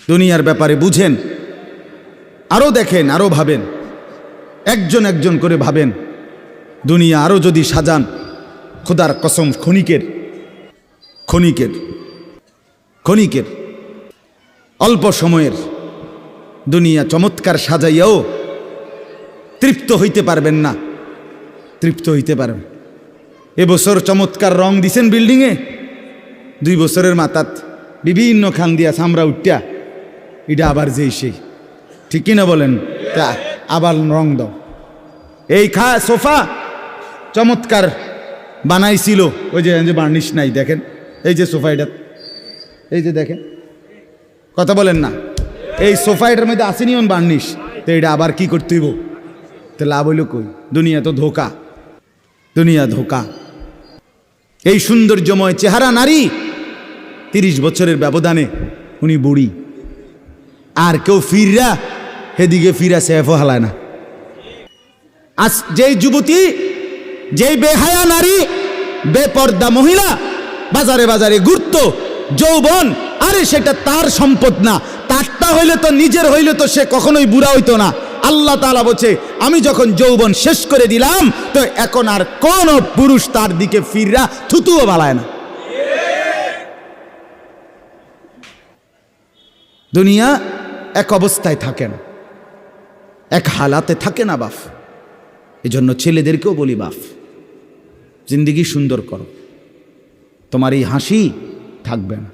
দুনিয়ার ব্যাপারে বুঝেন, আরও দেখেন, আরও ভাবেন, একজন একজন করে ভাবেন। দুনিয়া আরও যদি সাজান, খোদার কসম ক্ষণিকের ক্ষণিকের ক্ষণিকের অল্প সময়ের দুনিয়া চমৎকার সাজাইয়াও তৃপ্ত হইতে পারবেন না, তৃপ্ত হইতে পারবেন। এবছর চমৎকার রং দিছেন বিল্ডিংয়ে, 2 বছরের মাথাত বিভিন্ন খান দিয়া চামড়া উঠিয়া এটা আবার যেই সেই, ঠিক কিনা বলেন? তা আবার রং দাও। এই সোফা চমৎকার বানাইছিল, ওই যে বার্নিশ নাই, দেখেন এই যে সোফা, এটা এই যে দেখেন, কথা বলেন না, এই সোফা এটার মধ্যে আসেনি অন বার্নিশ, তো এটা আবার কি করতে হইব? তো লাভ হইল কই? দুনিয়া তো ধোকা, দুনিয়া ধোকা। এই সৌন্দর্যময় চেহারা নারী 30 বছরের ব্যবধানে উনি বুড়ি, আর কেউ ফিররা হেদিকে ফিরা সেফও হালায় না। আজ যেই যুবতী, যেই বেহায়া নারী, বেপর্দা মহিলা বাজারে বাজারে ঘুরতো, যৌবন, আরে সেটা তার সম্পদ না, তারটা হইলে তো নিজের হইলে তো সে কখনোই বুড়া হইতো না। আল্লাহ তাআলা বলছে, আমি যখন যৌবন শেষ করে দিলাম, তো এখন আর কোন পুরুষ তার দিকে ফিররা থুতুও বালায় না। দুনিয়া এক অবস্থায় থাকে না, এক হালাতে থাকে না বাপ। এজন্য ছেলেদেরকেও বলি, বাপ জিন্দেগি সুন্দর করো। তোমার এই হাসি থাকবে না,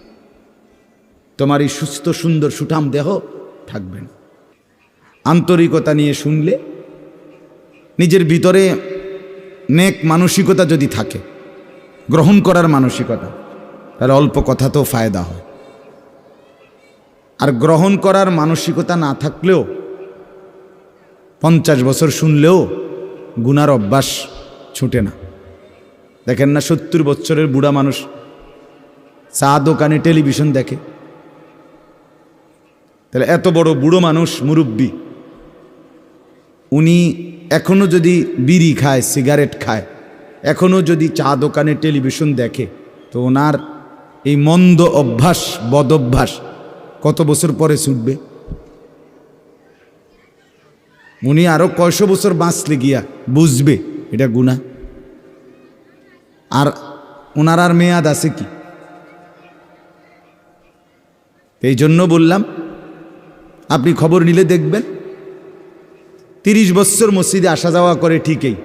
তোমার এই সুস্থ সুন্দর সুঠাম দেহ থাকবে না। আন্তরিকতা নিয়ে শুনলে, নিজের ভিতরে নেক মানসিকতা যদি থাকে, গ্রহণ করার মানসিকতা, তাহলে অল্প কথাতেও ফায়দা হয়। আর গ্রহণ করার মানসিকতা না থাকলেও 50 বছর শুনলেও গুনার অভ্যাস ছুটে না। দেখেন না, 70 বছরের বুড়া মানুষ চা দোকানে টেলিভিশন দেখে, তাহলে এত বড় বুড়ো মানুষ, মুরব্বী, উনি এখনো যদি বিড়ি খায়, সিগারেট খায়, এখনো যদি চা দোকানে টেলিভিশন দেখে, তো ওনার এই মন্দ অভ্যাস, বদ অভ্যাস কত বছর পরে ছুটবে? উনি আরো কয়শো বছর বাঁচলে গিয়া বুঝবে এটা গুনাহ। আর ওনার আর মেয়াদ আছে কি? এই জন্য বললাম, আপনি খবর নিলে দেখবেন 30 বছর মসজিদে আসা যাওয়া করে ঠিকই,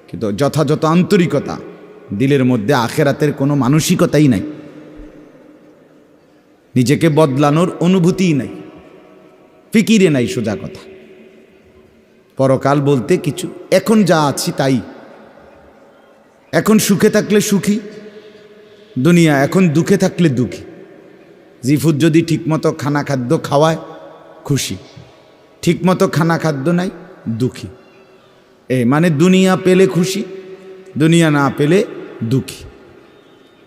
কিন্তু যথাযথ আন্তরিকতা, দিলের মধ্যে আখেরাতের কোনো মানসিকতাই নাই, নিজেকে বদলানোর অনুভূতিই নাই, ফিকিরে নাই। সোজা কথা, পরকাল বলতে কিছু, এখন যা আছি তাই। এখন সুখে থাকলে সুখী দুনিয়া, এখন দুঃখে থাকলে দুঃখী। জিফুত যদি ঠিকমতো খানা খাদ্য খাওয়ায় খুশি, ঠিকমতো খানা খাদ্য নাই দুঃখী। মানে দুনিয়া পেলে খুশি, দুনিয়া না পেলে দুঃখী।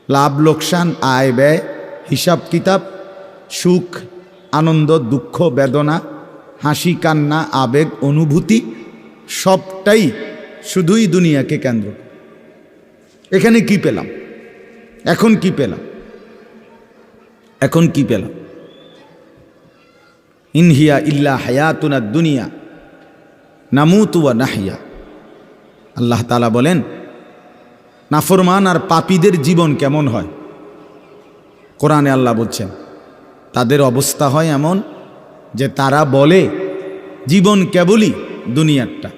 লাভ লোকসান, আয় ব্যয়, হিসাব কিতাব, সুখ আনন্দ, দুঃখ বেদনা, হাসি কান্না, আবেগ অনুভূতি, সবটাই শুধুই দুনিয়াকে কেন্দ্র। এখানে কি পেলাম? এখন কি পেলাম? এখন কি পেলাম? ইনহিয়া ইল্লা হায়াতুনা দুনিয়া নামুতু ওয়া নাহইয়া। আল্লাহ তাআলা বলেন, নাফরমান আর পাপীদের জীবন কেমন হয়? কোরআনে আল্লাহ বলছেন, তাদের অবস্থা হয় এমন যে তারা বলে জীবন কেবলই দুনিয়ারটা,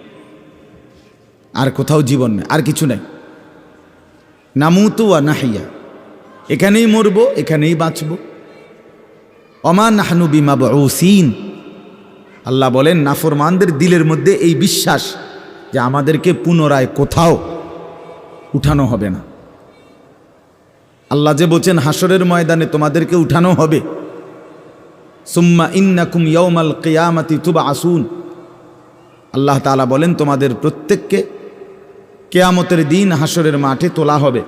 আর কোথাও জীবন নেই, আর কিছু নাই। নামুতু ওয়া নাহইয়া, এখানেই মরব, এখানেই বাঁচব। ওমা নাহনু বিমাবউসিন। আল্লাহ বলেন, নাফরমানদের দিলের মধ্যে এই বিশ্বাস যে আমাদেরকে পুনরায় কোথাও উঠানো হবে না। আল্লাহ যে বলছেন হাসরের ময়দানে তোমাদেরকে উঠানো হবে, সুম্মা ইন্নাকুম ইয়াউমাল কিয়ামাতি তুবআসুন। আল্লাহ তাআলা বলেন, তোমাদের প্রত্যেককে কিয়ামতের দিন হাসরের মাঠে তোলা হবে।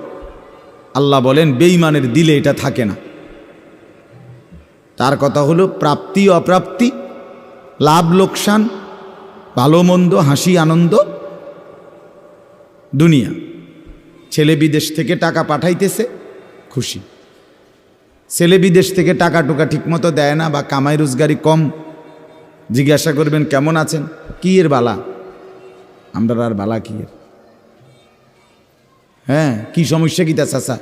আল্লাহ বলেন, বেঈমানের দিলে এটা থাকে না। তার কথা হলো প্রাপ্তি অপ্রাপ্তি, লাভ লোকসান, ভালো মন্দ, হাসি আনন্দ, দুনিয়া। ছেলে বিদেশ থেকে টাকা পাঠাইতেছে, খুশি। ছেলে বিদেশ থেকে টাকা টুকা ঠিকমতো দেয় না বা কামাই রোজগারি কম, জিজ্ঞাসা করবেন কেমন আছেন, কি এর বালা, আমরা আর বালা কি এর, হ্যাঁ কি সমস্যা কি তা চাচা,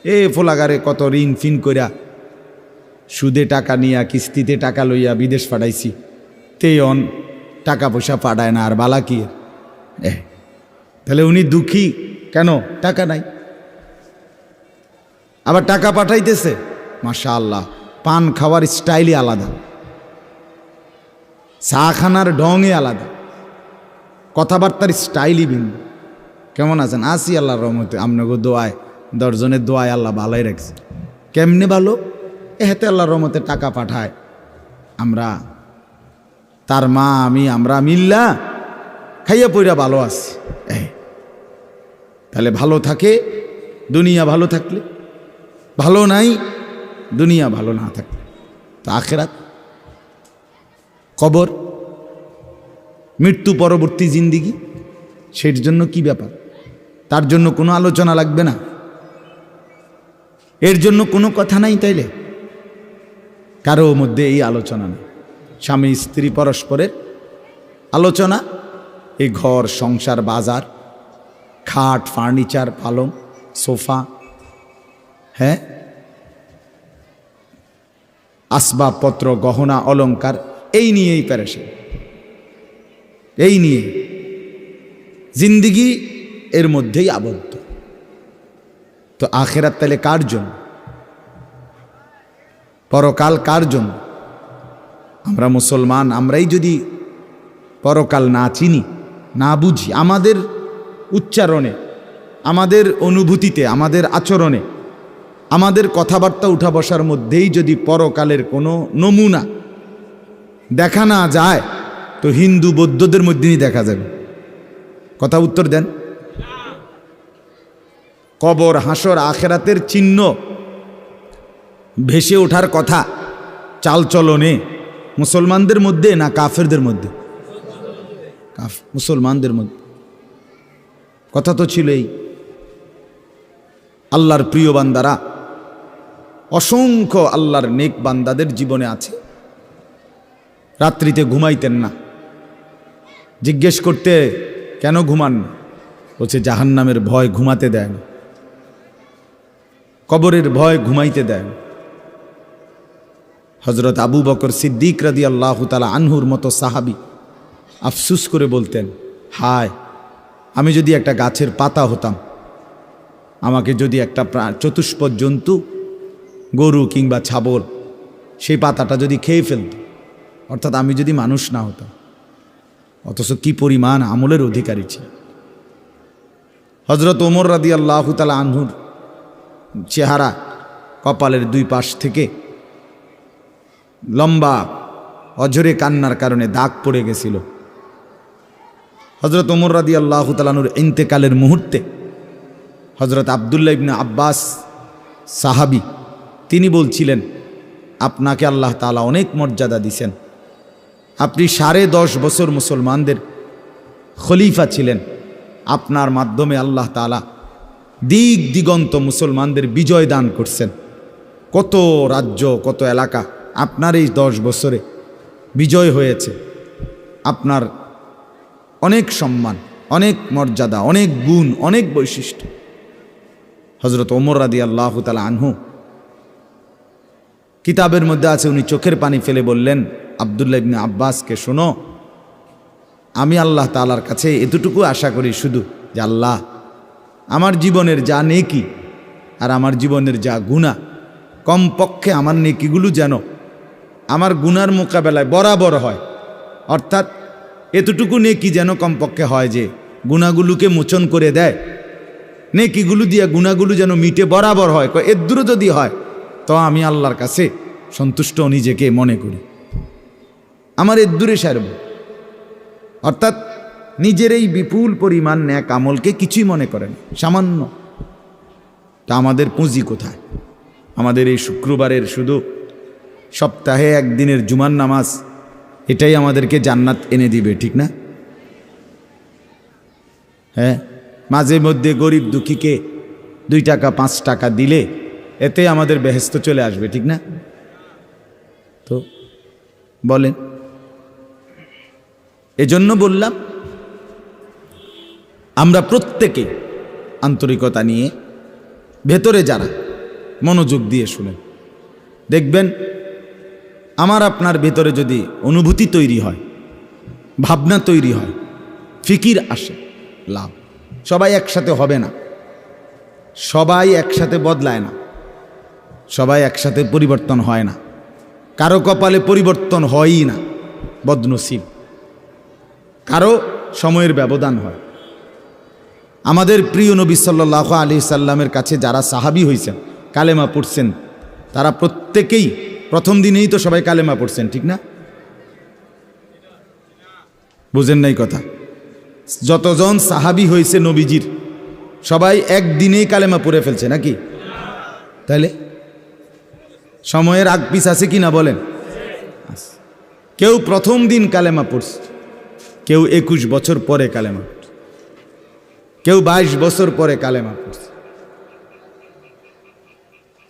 এ ফোলাগারে কত ঋণ ফিন কইরা সুদে টাকা নিয়া কিস্তিতে টাকা লইয়া বিদেশ পাঠাইছি, তেয়ন টাকা পয়সা পাঠায় না, আর বালা কি এর। তাহলে উনি দুঃখী কেন, টাকা নাই, আবার টাকা পাঠাইতেছে মাশাআল্লাহ, পান খাওয়ার স্টাইলই আলাদা, চা খানার ঢঙে আলাদা, কথাবার্তার স্টাইলই ভিন্ন। কেমন আছেন, আসি আল্লাহর রহমতে, আপনাকে দোয়ায় 10 জনের দোয়ায় আল্লাহ ভালোই রাখছে। কেমনে ভালো, এতে আল্লাহর রহমতে টাকা পাঠায়, আমরা তার মা আমি আমরা মিল্লা খাইয়া পইরা ভালো আছি। তাহলে ভালো থাকে দুনিয়া, ভালো থাকলে ভালো নাই দুনিয়া, ভালো না থাকলে তো আখেরাত, কবর, মৃত্যু পরবর্তী জিন্দিগি, সের জন্য কি ব্যাপার, তার জন্য কোনো আলোচনা লাগবে না, এর জন্য কোনো কথা নাই। তাইলে কারো মধ্যে এই আলোচনা নেই, স্বামী স্ত্রী পরস্পরের আলোচনা, এই ঘর সংসার বাজার, খাট ফার্নিচার পালং সোফা, হ্যাঁ আসবাবপত্র গহনা অলংকার, এই নিয়েই পেরেশান, এই নিয়ে জিন্দিগি এর মধ্যেই আবদ্ধ। তো আখেরাত তাহলে কার জন্য, পরকাল কার জন্য? আমরা মুসলমান, আমরাই যদি পরকাল না চিনি না বুঝি, আমাদের উচ্চারণে আমাদের অনুভূতিতে আমাদের আচরণে আমাদের কথাবার্তা উঠা বসার মধ্যেই যদি পরকালের কোনো নমুনা দেখা না যায়, তো হিন্দু বৌদ্ধদের মধ্যেই দেখা যাবে। কথা উত্তর দেন। কবর হাসর আখেরাতের চিহ্ন ভেসে ওঠার কথা চালচলনে মুসলমানদের মধ্যে না কাফেরদের মধ্যে? মুসলমানদের মধ্যে। কথা তো ছিলই। আল্লাহর প্রিয় বান্দারা, অসংখ্য আল্লাহর নেক বান্দাদের জীবনে আছে, রাত্রিতে ঘুমাইতেন না। জিজ্ঞেস করতে কেন ঘুমান না, বলছে জাহান্নামের ভয় ঘুমাতে দেয় না, কবরের ভয় ঘুমাইতে দেয় না। হজরত আবু বকর সিদ্দিক রাদিয়াল্লাহু তাআলা আনহুর মতো সাহাবী আফসুস করে বলতেন, হায় আমি যদি একটা গাছের পাতা হতাম, আমাকে যদি একটা চতুষ্পদ জন্তু গরু কিংবা ছাগল সেই পাতাটা যদি খেয়ে ফেলত, অর্থাৎ আমি যদি মানুষ না হতাম। অথচ কি পরিমাণ আমলের অধিকারী ছিল। হজরত ওমর রাদিয়াল্লাহু তাআলা আনহুর চেহারা কপালের দুই পাশ থেকে লম্বা অঝরে কান্নার কারণে দাগ পড়ে গেছিল। হজরত ওমর রাদিয়াল্লাহু তাআলা আনহুর ইন্তেকালের মুহূর্তে হজরত আব্দুল্লাহ ইবনে আব্বাস সাহাবী তিনি বলছিলেন, আপনাকে আল্লাহ তাআলা অনেক মর্যাদা দিয়েছেন, আপনি 10.5 বছর মুসলমানদের খলিফা ছিলেন, আপনার মাধ্যমে আল্লাহ তাআলা দিক দিগন্ত মুসলমানদের বিজয় দান করছেন। কত রাজ্য কত এলাকা আপনার এই 10 বছরে বিজয় হয়েছে। আপনার অনেক সম্মান, অনেক মর্যাদা, অনেক গুণ, অনেক বৈশিষ্ট্য। হজরত ওমর রাদিয়াল্লাহু তাআলা আনহু কিতাবের মধ্যে আছে, উনি চোখের পানি ফেলে বললেন আব্দুল্লাহ ইবনে আব্বাসকে, শোনো, আমি আল্লাহ তাআলার কাছে এতটুকু আশা করি শুধু যে আল্লাহ আমার জীবনের যা নেকি আর আমার জীবনের যা গুনাহ, কমপক্ষে আমার নেকিগুলো যেন আমার গুনার মোকাবেলায় বরাবর হয়। অর্থাৎ এতটুকু নেকি যেন কমপক্ষে হয় যে গুনাহগুলোকে মোচন করে দেয়, নেকিগুলো দিয়ে গুনাহগুলো যেন মিটে বরাবর হয়। এর দূরে যদি হয় তো আমি আল্লাহর কাছে সন্তুষ্ট নিজেকে মনে করি, আমার এর দূরে সারব। অর্থাৎ নিজের এই বিপুল পরিমাণ নেক আমলকে কিছুই মনে করেন, সামান্য। তা আমাদের পুঁজি কোথায়? আমাদের এই শুক্রবারের শুধু সপ্তাহে একদিনের জুমার নামাজ, এটাই আমাদেরকে জান্নাত এনে দিবে, ঠিক না? হ্যাঁ, মাঝে মধ্যে গরিব দুঃখীকে 2 টাকা 5 টাকা দিলে এতে আমাদের বেহেশত চলে আসবে, ঠিক না? তো বলেন, এজন্য বললাম আমরা প্রত্যেকে আন্তরিকতা নিয়ে ভেতরে যারা মনোযোগ দিয়ে শুনেন, দেখবেন আমার আপনার ভেতরে যদি অনুভূতি তৈরি হয়, ভাবনা তৈরি হয়, ফিকির আসে, লাভ। সবাই একসাথে হবে না, সবাই একসাথে বদলায় না, সবাই একসাথে পরিবর্তন হয় না, কারো কপালে পরিবর্তন হয়ই না, বদনসিব। কারো সময়ের ব্যবধান হয়। আমাদের প্রিয় নবী সাল্লাল্লাহু আলাইহি সাল্লামের কাছে যারা সাহাবী হয়েছেন, কালেমা পড়ছেন, তারা প্রত্যেকেই প্রথম দিনেই তো সবাই কালেমা পড়ছেন, ঠিক না? বুঝেন নাই কথা? যতজন সাহাবী হয়েছে নবীজির, সবাই একদিনেই কালেমা পড়ে ফেলছে নাকি? তাহলে সময়ের আগ পিছ আছে কি না বলেন? কেউ প্রথম দিন কালেমা পড়ছে, কেউ 21 বছর পরে কালেমা পড়ছে, কেউ 22 বছর পরে কালেমা পড়ছে।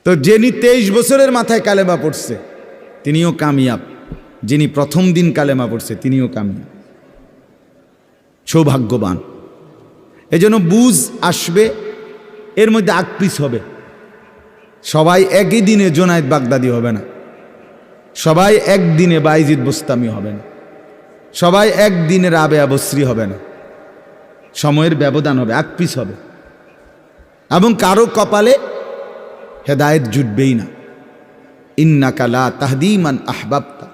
তো যিনি 23 বছরের মাথায় কালেমা পড়ছে তিনিও কামিয়াব, যিনি প্রথম দিন কালেমা পড়ছে তিনিও কামিয়াব, সৌভাগ্যবান। এজন্য বুঝ আসবে, এর মধ্যে আকপিস হবে। সবাই একই দিনে জোনায়েদ বাগদাদি হবে না, সবাই একদিনে বাইজিদ বোস্তামি হবে না, সবাই একদিনে রাবেয়া বসরি হবে না, সময়ের ব্যবধান হবে, আকপিস হবে। এবং কারো কপালে হেদায়েত জুটবেই না। ইন্নাকা লা তাহদি মান আহবাবতা।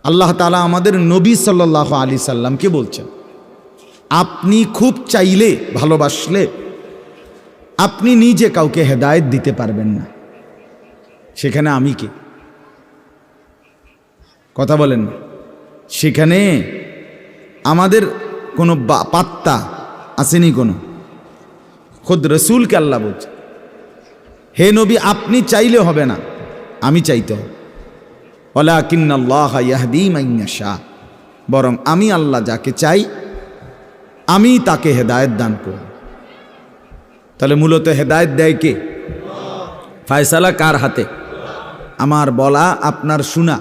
আল্লাহ তাআলা আমাদের নবী সাল্লাল্লাহু আলাইহি সাল্লামকে বলছেন, আপনি খুব চাইলে, ভালোবাসলে আপনি নিজে কাউকে হেদায়েত দিতে পারবেন না, সেখানে আমি কে? কথা বলেন না। সেখানে আমাদের কোনো পাত্তা আসেনি কোনো। খুদ রসুলকে আল্লাহ বলছে, হে নবী আপনি চাইলে হবে না, আমি চাইতে হবে। ওয়ালাকিন্নাল্লাহ ইয়াহদি মান ইয়াশা, বরং আমি আল্লাহ যাকে চাই আমি তাকে হেদায়েত দান করি। তাহলে মূলত হেদায়েত দেয় কে? ফয়সালা কার হাতে? আমার বলা আপনার শোনা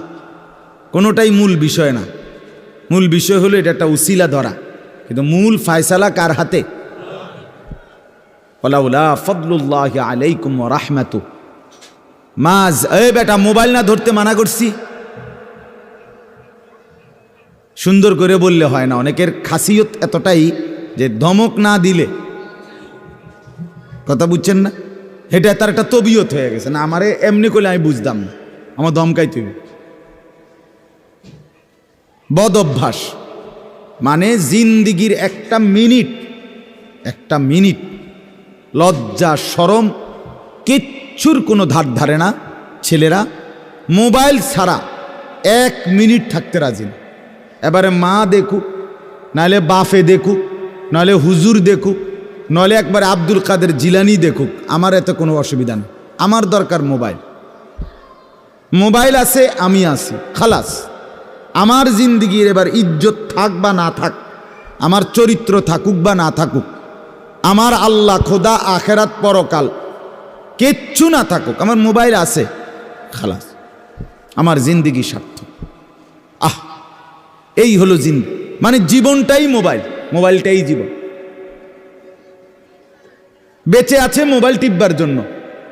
কোনোটাই মূল বিষয় না। মূল বিষয় হলো এটা একটা উসিলা ধরা, কিন্তু মূল ফয়সালা কার হাতে? ওয়ালাউলা ফাদলুল্লাহি আলাইকুম ওয়া রাহমাতু মাজ। এই বেটা মোবাইল না ধরতে মানা করছি, সুন্দর করে বললে হয় না। অনেকের খাসিয়ত এতটাই যে ধমক না দিলে, কথা বুঝছেন না, এটা তার একটা তবিয়ত হয়ে গেছে। না আমারে এমনি করলে আমি বুঝতাম না, আমার ধমকাই তুই। বদ অভ্যাস মানে জিন্দিগির একটা মিনিট লজ্জা শরম কিচ্ছুর কোনো ধার ধারে না। ছেলেরা মোবাইল ছাড়া 1 মিনিট থাকতে রাজি না। এবারে মা দেখুক, নাহলে বাফে দেখুক, নাহলে হুজুর দেখুক, নাহলে একবারে আব্দুল কাদের জিলানি দেখুক, আমার এতে কোনো অসুবিধা নেই। আমার দরকার মোবাইল। মোবাইল আছে, আমি আছি, খালাস। আমার জিন্দিগির এবার ইজ্জত থাক বা না থাক, আমার চরিত্র থাকুক বা না থাকুক, আমার আল্লাহ খোদা আখেরাত পরকাল কিচ্ছু না থাকুক, আমার মোবাইল আছে, খালাস, আমার জিন্দিগি সার্থক। এই হলো জিন্দিগি, মানে জীবনটাই মোবাইল, মোবাইলটাই জীবন। বেঁচে আছে মোবাইল টিপবার জন্য,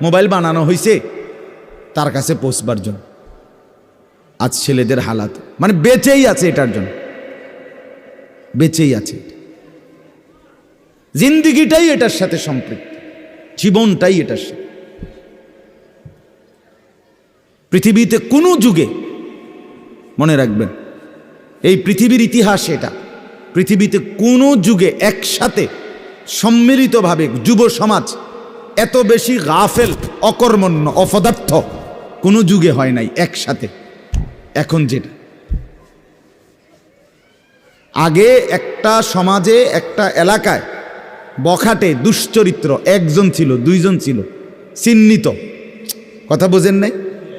মোবাইল বানানো হয়েছে তার কাছে পৌঁছবার জন্য। আজ ছেলেদের হালাত মানে বেঁচেই আছে এটার জন্য, বেঁচেই আছে। জিন্দিগিটাই এটার সাথে সম্পৃক্ত, জীবনটাই এটার সাথে। পৃথিবীতে কোনো যুগে, মনে রাখবেন এই পৃথিবীর ইতিহাস এটা, পৃথিবীতে কোনো যুগে একসাথে সম্মিলিতভাবে যুব সমাজ এত বেশি গাফেল, অকর্মণ্য, অপদার্থ কোনো যুগে হয় নাই একসাথে। এখন যেটা আগে একটা সমাজে, একটা এলাকায় বখাটে দুশ্চরিত্র একজন ছিল, দুইজন ছিল, চিহ্নিত, কথা বোঝেন নাই,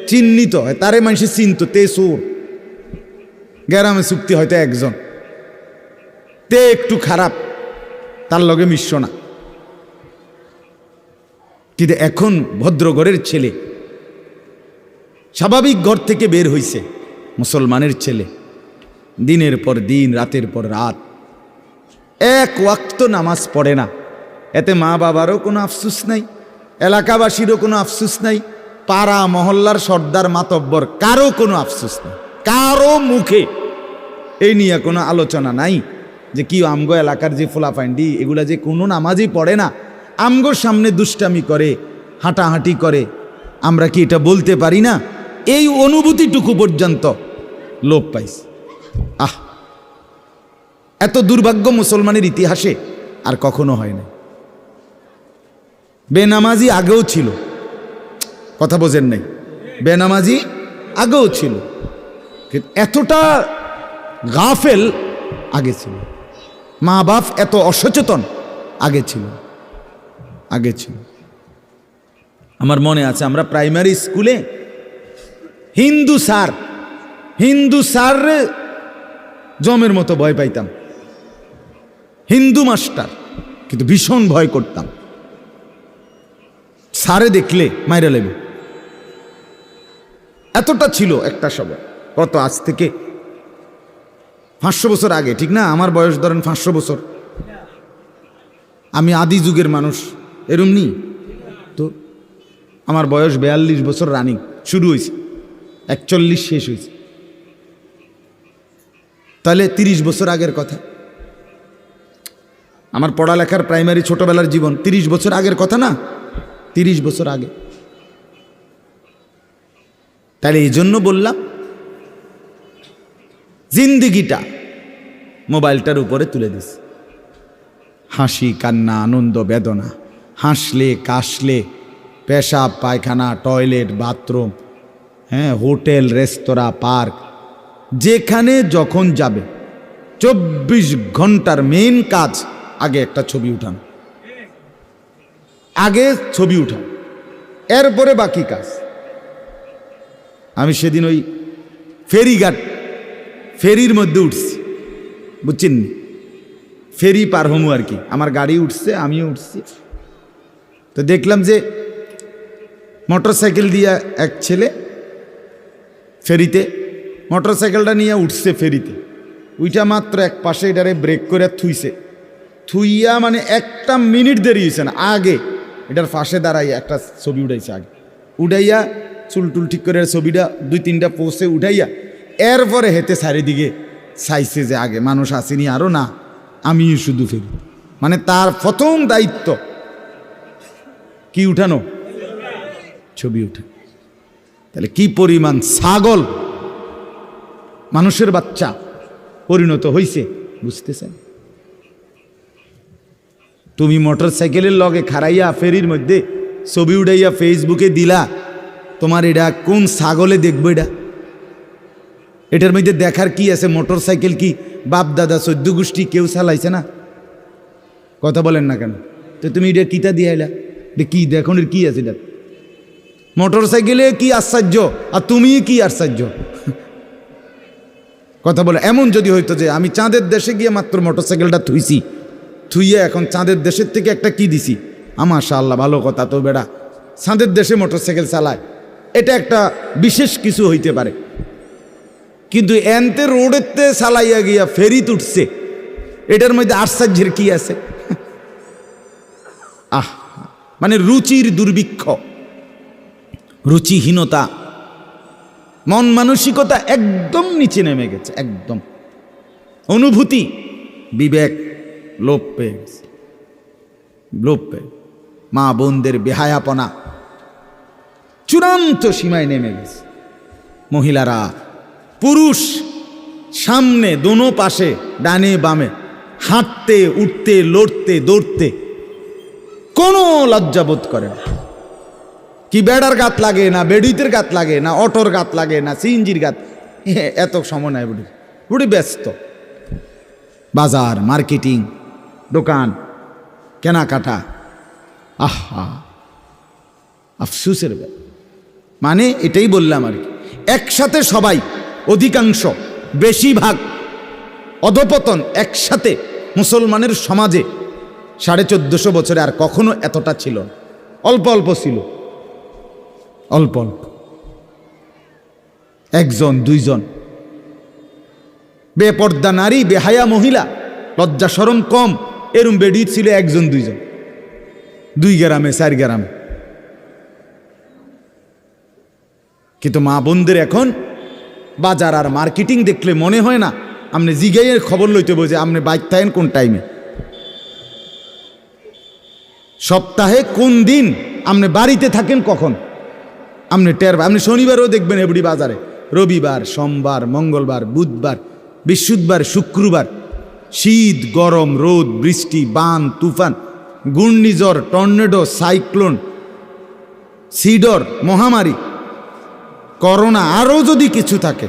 চিহ্নিত হয়, তারে মানুষের চিনত, তে সুর। গ্রামে চুক্তি হয়তো একজন, তে একটু খারাপ, তার লগে মিশ্র না। কিন্তু এখন ভদ্রঘরের ছেলে, স্বাভাবিক ঘর থেকে বের হইছে মুসলমানের ছেলে, দিনের পর দিন, রাতের পর রাত এক ওয়াক্ত নামাজ পড়ে না। এতে মা বাবারও কোনো আফসোস নাই, এলাকাবাসীরও কোনো আফসোস নাই, পাড়া মহল্লার সর্দার মাতব্বর কারো কোনো আফসোস নাই, কারো মুখে এই নিয়ে কোনো আলোচনা নাই যে কি আমগো এলাকার যে ফোলাফাইন্ডি এগুলা যে কোনো নামাজই পড়ে না, আমগোর সামনে দুষ্টামি করে, হাঁটাহাঁটি করে, আমরা কি এটা বলতে পারি না? এই অনুভূতিটুকু পর্যন্ত লোপ পাইছে। এত দুর্ভাগ্য মুসলমানের ইতিহাসে আর কখনো হয় না। বেনামাজি আগেও ছিল, কথা বোঝেন নাই, বেনামাজি আগেও ছিল, কিন্তু এতটা গাফেল আগে ছিল, মা বাপ এত অসচেতন আগে ছিল। আমার মনে আছে আমরা প্রাইমারি স্কুলে হিন্দু স্যার জমের মতো ভয় পাইতাম, হিন্দু মাস্টার, কিন্তু ভীষণ ভয় করতাম। স্যারে দেখলে মাইরা লেবে, এতটা ছিল একটা সময়। কত আজ থেকে 500 বছর আগে, ঠিক না? আমার বয়স ধরেন 500 বছর, আমি আদি যুগের মানুষ, এরম নি তো। আমার বয়স 42 বছর রানিং, শুরু হয়েছে 41 শেষ হয়েছে, তাহলে 30 বছর আগের কথা। আমার পড়ালেখার প্রাইমারি ছোটবেলার জীবন 30 বছর আগের কথা না, 30 বছর আগে। তাহলে এই জন্য বললাম জিন্দিগিটা মোবাইলটার উপরে তুলে দিস, হাসি কান্না আনন্দ বেদনা, হাসলে কাশলে, পেশাব পায়খানা টয়লেট বাথরুম, হোটেল রেস্তোরাঁ পার্ক, যেখানে যখন যাবে 24 ঘন্টার মেইন কাজ আগে একটা ছবি উঠানো, এরপরে বাকি কাজ। আমি সেদিন ওই ফেরির মধ্যে উঠছি, বুঝছেন, ফেরি পার হমু আর কি, আমার গাড়ি উঠছে, আমিও উঠছি। তো দেখলাম যে মোটরসাইকেল দিয়ে এক ছেলে ফেরিতে, মোটরসাইকেলটা নিয়ে উঠছে ফেরিতে, উইটা মাত্র এক পাশে এটারে ব্রেক করে থুইয়া মানে 1 মিনিট দেরি হয়েছে না, আগে এটার পাশে দাঁড়াইয়া একটা ছবি উঠাইছে, আগে উঠাইয়া চুলটুল ঠিক করে ছবিটা 2-3টা পোস্টে উঠাইয়া এরপরে হেঁটে চারিদিকে চাইছে যে আগে মানুষ আসেনি আরও না, আমি শুধু ফেরি। মানে তার প্রথম দায়িত্ব কি উঠানো, ছবি উঠা। তাহলে কি পরিমাণ ছাগল মানুষের বাচ্চা পরিণত হইছে বুঝতেছেন? তুমি মোটরসাইকেলের লগে খাড়াইয়া ফেরির মধ্যে ছবি উঠাইয়া ফেসবুকে দিলা, তোমার এটা কোন ছাগলে দেখবো? এটার মধ্যে দেখার কি আছে? মোটরসাইকেল কি বাপ দাদা 14 গোষ্ঠী কেউ চালাইছে না? কথা বলেন না কেন? তো তুমি এটা কিতা দিয়ে আইলা, কি দেখুন কি আছে এটা? মোটরসাইকেলে কি আশ্চর্য আর তুমি কি আশ্চর্য? কথা বলে এমন যদি হইতো যে আমি চাঁদের দেশে গিয়ে মাত্র মোটরসাইকেলটা থুইয়া এখন চাঁদের দেশের থেকে একটা কি দিছি, মাশাআল্লাহ ভালো কথা, তো বেড়া চাঁদের দেশে মোটরসাইকেল চালায়, এটা একটা বিশেষ কিছু হইতে পারে। কিন্তু এনতে রোডেতে চালাইয়া গিয়া ফেরি উঠছে, এটার মধ্যে আশ্চর্যের কি আছে? মানে রুচির দুর্ভিক্ষ, রুচিহীনতা, মন মানসিকতা একদম নিচে নেমে গেছে, একদম অনুভূতি বিবেক লোপ পেয়ে গেছে, মা বোনদের বেহায়াপনা চূড়ান্ত সীমায় নেমে গেছে। মহিলারা পুরুষ সামনে দোনো পাশে ডানে বামে হাঁটতে উঠতে লড়তে দৌড়তে কোনো লজ্জাবোধ করে না। কি বেড়ার গাত লাগে না, বেডিতের গাত লাগে না, অটোর গাত লাগে না, সিএনজির গাত, এত সময় নাই। বুড়ি ব্যস্ত, বাজার মার্কেটিং, দোকান কেনাকাটা, আফসুসের ব্যাপার। মানে এটাই বললাম আর কি, একসাথে সবাই, অধিকাংশ বেশিরভাগ অধপতন একসাথে মুসলমানের সমাজে 1450 বছরে আর কখনো এতটা ছিল না। অল্প অল্প ছিল, অল্প অল্প, একজন দুইজন। বেপর্দা নারী, বেহায়া মহিলা, লজ্জা শরম কম, এরম বেডি ছিল একজন দুইজন, 2 গ্রামে 4 গ্রামে। কিন্তু মা বোনদের এখন বাজার আর মার্কেটিং দেখলে মনে হয় না আপনি জিগাইয়ের খবর লইতে বোঝে আপনি বাইক থাকেন কোন টাইমে, সপ্তাহে কোন দিন আপনি বাড়িতে থাকেন কখন আপনি টের। আপনি শনিবারও দেখবেন এবড়ি বাজারে, রবিবার, সোমবার, মঙ্গলবার, বুধবার, বৃহস্পতিবার, শুক্রবার, শীত, গরম, রোদ, বৃষ্টি, বান, তুফান, ঘূর্ণিঝড়, টর্নেডো, সাইক্লোন, সিডর, মহামারী, করোনা, আরও যদি কিছু থাকে,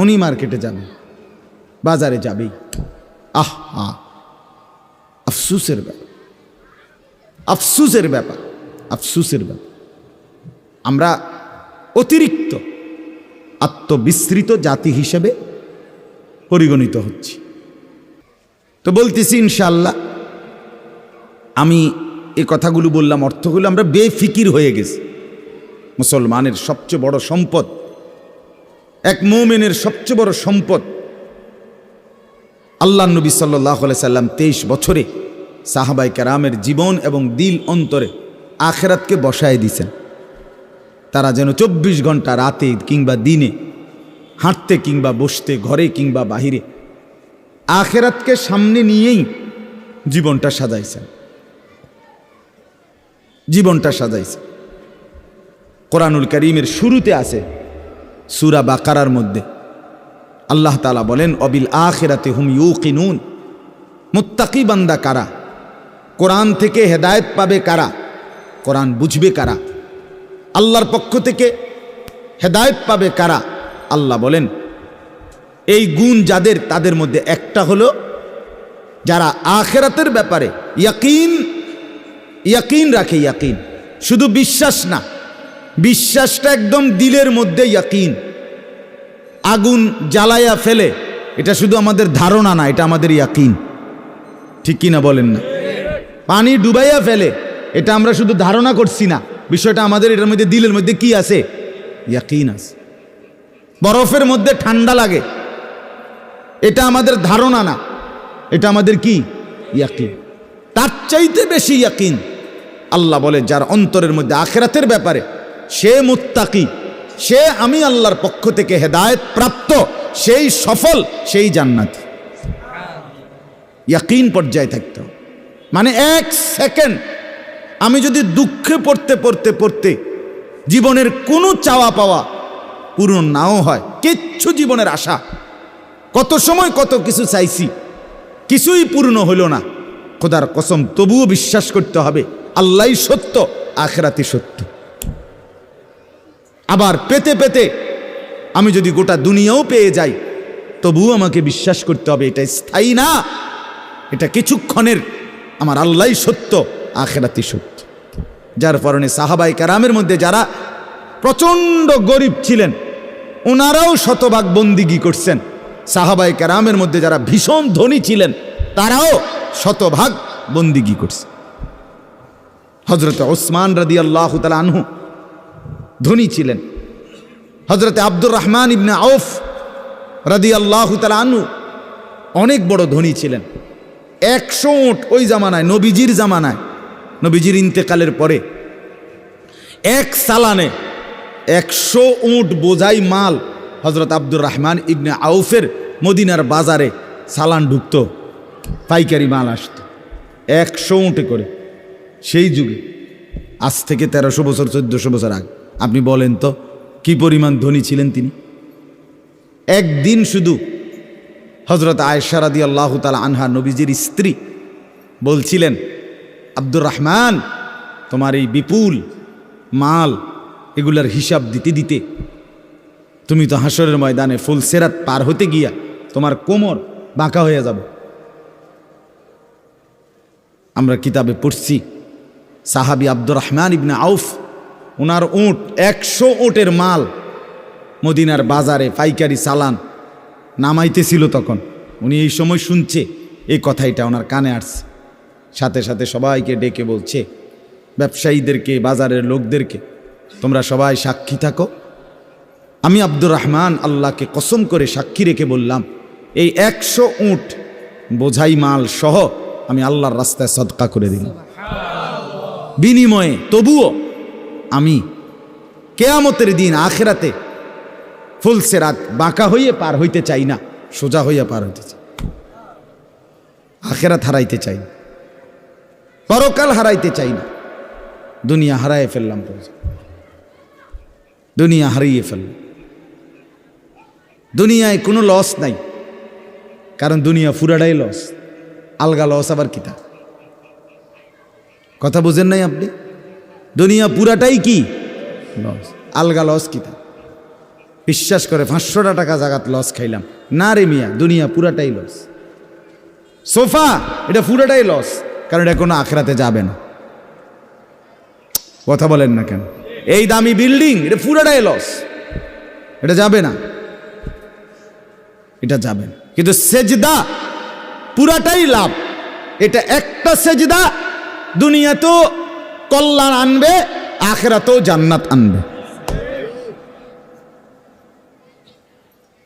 উনি মার্কেটে যাবে, বাজারে যাবেই। আফসুসের ব্যাপার, আফসুসের ব্যাপার, আফসুসের ব্যাপার। আমরা অতিরিক্ত আত্মবিস্মৃত জাতি হিসেবে পরিগণিত হচ্ছি। তো বলতেছি ইনশাআল্লাহ, আমি এই কথাগুলো বললাম, অর্থগুলো আমরা বেফিকির হয়ে গেছি। মুসলমানের সবচেয়ে বড় সম্পদ, এক মুমিনের সবচেয়ে বড় সম্পদ, আল্লাহ নবী সাল্লাল্লাহু আলাইহি সাল্লাম 23 বছরে সাহাবায়ে কেরামের জীবন এবং দিল অন্তরে আখিরাতকে বসায় দিয়েছেন। তারা যেন 24 ঘন্টা রাতে কিংবা দিনে, হাঁটতে কিংবা বসতে, ঘরে কিংবা বাহিরে, আখিরাতকে সামনে নিয়েই জীবনটা সাজাইছেন, জীবনটা সাজাইছেন। কোরআনুল কারীমের শুরুতে আছে সূরা বাকারার মধ্যে আল্লাহ তাআলা বলেন, অবিল আখিরাতি হুম ইউকিনুন। মুত্তাকি বান্দা কারা? কোরআন থেকে হেদায়েত পাবে কারা? কোরআন বুঝবে কারা? আল্লাহর পক্ষ থেকে হেদায়েত পাবে কারা? আল্লাহ বলেন এই গুণ যাদের, তাদের মধ্যে একটা হলো যারা আখিরাতের ব্যাপারে ইয়াকিন রাখে। ইয়াকিন শুধু বিশ্বাস না, বিশ্বাসটা একদম দিলের মধ্যে ইয়াকিন। আগুন জ্বালাইয়া ফেলে, এটা শুধু আমাদের ধারণা না, এটা আমাদের ইয়াকিন। ঠিক কিনা বলেন না? পানি ডুবাইয়া ফেলে, এটা আমরা শুধু ধারণা করছি না, বিষয়টা আমাদের এটার মধ্যে দিলের মধ্যে কি আছে? ইয়াকিন আছে। বরফের মধ্যে ঠান্ডা লাগে, এটা আমাদের ধারণা না, এটা আমাদের কি? ইয়াকিন। তার চাইতে বেশি ইয়াকিন আল্লাহ বলে যার অন্তরের মধ্যে আখিরাতের ব্যাপারে, সে মুত্তাকি, সে আমি আল্লাহর পক্ষ থেকে হেদায়েত প্রাপ্ত, সেই সফল, সেই জান্নাতি। ইয়াকিন পর্যায়ে থাকতে হবে। মানে 1 সেকেন্ড আমি যদি দুঃখে পড়তে পড়তে পড়তে জীবনের কোনো চাওয়া পাওয়া পূরণ নাও হয়, কিচ্ছু জীবনের আশা, কত সময় কত কিছু চাইছি, কিছুই পূর্ণ হইল না, খোদার কসম তবুও বিশ্বাস করতে হবে আল্লাহই সত্য, আখিরাতই সত্য। আবার পেতে পেতে আমি যদি গোটা দুনিয়াও পেয়ে যাই, তবুও আমাকে বিশ্বাস করতে হবে এটা স্থায়ী না, এটা কিছুক্ষণের, আমার আল্লাহই সত্য, আখিরাতই সত্য। যার কারণে সাহাবায়ে কেরামের মধ্যে যারা প্রচণ্ড গরিব ছিলেন, ওনারাও শতভাগ বন্দিগি করছেন। সাহাবায়ে কেরামের মধ্যে যারা ভীষণ ধনী ছিলেন, তারাও শতভাগ বন্দিগি করছে। হযরত ওসমান রাদিয়াল্লাহু তাআলা আনহু ধনী ছিলেন। হযরত আব্দুর রহমান ইবনে আউফ রাদিয়াল্লাহু তাআলা আনহু অনেক বড় ধনী ছিলেন। 100 উট ওই জামানায়, নবীজির জামানায়, নবীজির ইন্তেকালের পরে এক সালানে 100 উট বোঝাই মাল হযরত আব্দুর রহমান ইবনে আউফের মদিনার বাজারে সালান ঢুকতো, পাইকারি মাল আসতো 100 উটে করে। সেই যুগে, আজ থেকে 1300 বছর 1400 বছর আগে, আপনি বলেন তো কি পরিমাণ ধনী ছিলেন তিনি। একদিন শুধু হযরত আয়েশা রাদিয়াল্লাহু তাআলা আনহা, নবীজির স্ত্রী, বলছিলেন, আব্দুর রহমান, তোমার এই বিপুল মাল, এগুলার হিসাব দিতে দিতে তুমি তো হাসরের ময়দানে ফুলসেরাত পার হতে গিয়া তোমার কোমর বাঁকা হয়ে যাবে। আমরা কিতাবে পড়ছি সাহাবী আব্দুর রহমান ইবনে আউফ, ওনার উট 100 উটের মাল মদিনার বাজারে পাইকারি চালান নামাইতেছিল। তখন উনি এই সময় শুনছে এই কথাটা, ওনার কানে আসছে। সাথে সাথে সবাইকে ডেকে বলছে, ব্যবসায়ীদেরকে, বাজারের লোকদেরকে, তোমরা সবাই সাক্ষী থাকো। আমি আব্দুর রহমান আল্লাহকে কসম করে সাক্ষী রেখে বললাম, এই 100 উট বোঝাই মাল সহ আমি আল্লাহর রাস্তায় সদকা করে দিলাম। বিনিময়ে তবুও আমি কেয়ামতের দিন আখিরাতে ফুলসেরাত বাঁকা হইয়ে পার হইতে চাই না, সোজা হইয়া পার হইতে চাই। আখিরাত হারাইতে চাই না, পরকাল হারাইতে চাই না। দুনিয়া হারাইয়ে ফেললাম, দুনিয়া হারিয়ে ফেললাম। দুনিয়ায় কোনো লস নাই, কারণ দুনিয়া পুরাটাই লস। আলগা লস আবার কিতা? কথা বুঝেন নাই আপনি? দুনিয়া পুরাটাই কি লস, আলগা লস কিতা? বিশ্বাস করে 500 টাকা জাগাত লস খাইলাম না রে মিয়া, দুনিয়া পুরাটাই লস। সোফা এটা পুরাটাই লস, কারণ এটা কোনো আখরাতে যাবে না। কথা বলেন না কেন? এই দামি বিল্ডিং এটা পুরাটাই লস, এটা যাবে না, এটা যাবে না। কিন্তু সেজদা পুরাটাই লাভ। এটা একটা সেজদা দুনিয়াতেও কল্যাণ আনবে, আখিরাতেও জান্নাত আনবে।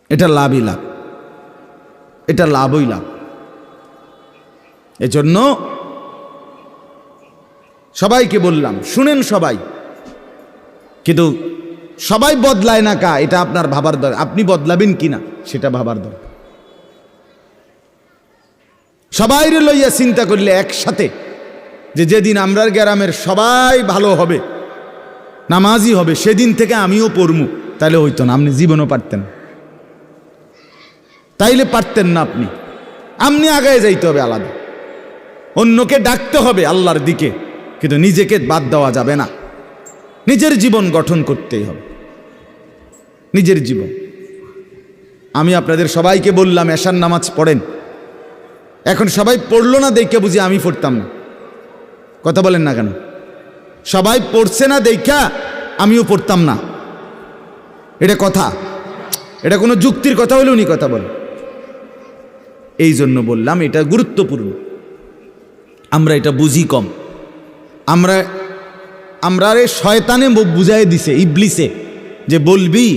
এটা লাভই লাভ, এটা লাভই লাভ। এজন্য সবাইকে বললাম, শুনেন সবাই, কিন্তু সবাই বদলায় না কা, এটা আপনার ভাবার দরকার। আপনি বদলাবেন কিনা সেটা ভাবার দরকার। সবাই লইয়া চিন্তা করলে একসাথে, যে যেদিন আমরা গ্রামের সবাই ভালো হবে, নামাজি হবে, সেদিন থেকে আমিও পড়মু, তাইলে হইতো না। আপনি জীবনও পারতেন, তাইলে পারতেন না। আপনি আগায় যাইতে হবে আলাদা, অন্যকে ডাকতে হবে আল্লাহর দিকে, কিন্তু নিজেকে বাদ দেওয়া যাবে না। নিজের জীবন গঠন করতেই হবে, নিজের জীবন। আমি আপনাদের সবাইকে বললাম এশার নামাজ পড়েন। এখন সবাই পড়লো না দেখে বুঝি আমি পড়তাম না। কথা বলেন না কেন? সবাই পড়ছে না দেখা আমিও পড়তাম না, এটা কথা? এটা কোনো যুক্তির কথা হলেও নি কথা বলে। এই জন্য বললাম এটা গুরুত্বপূর্ণ। আমরা এটা বুঝি কম। আমরা শয়তানে বুঝাই দিছে, ইবলিসে, যে বলবি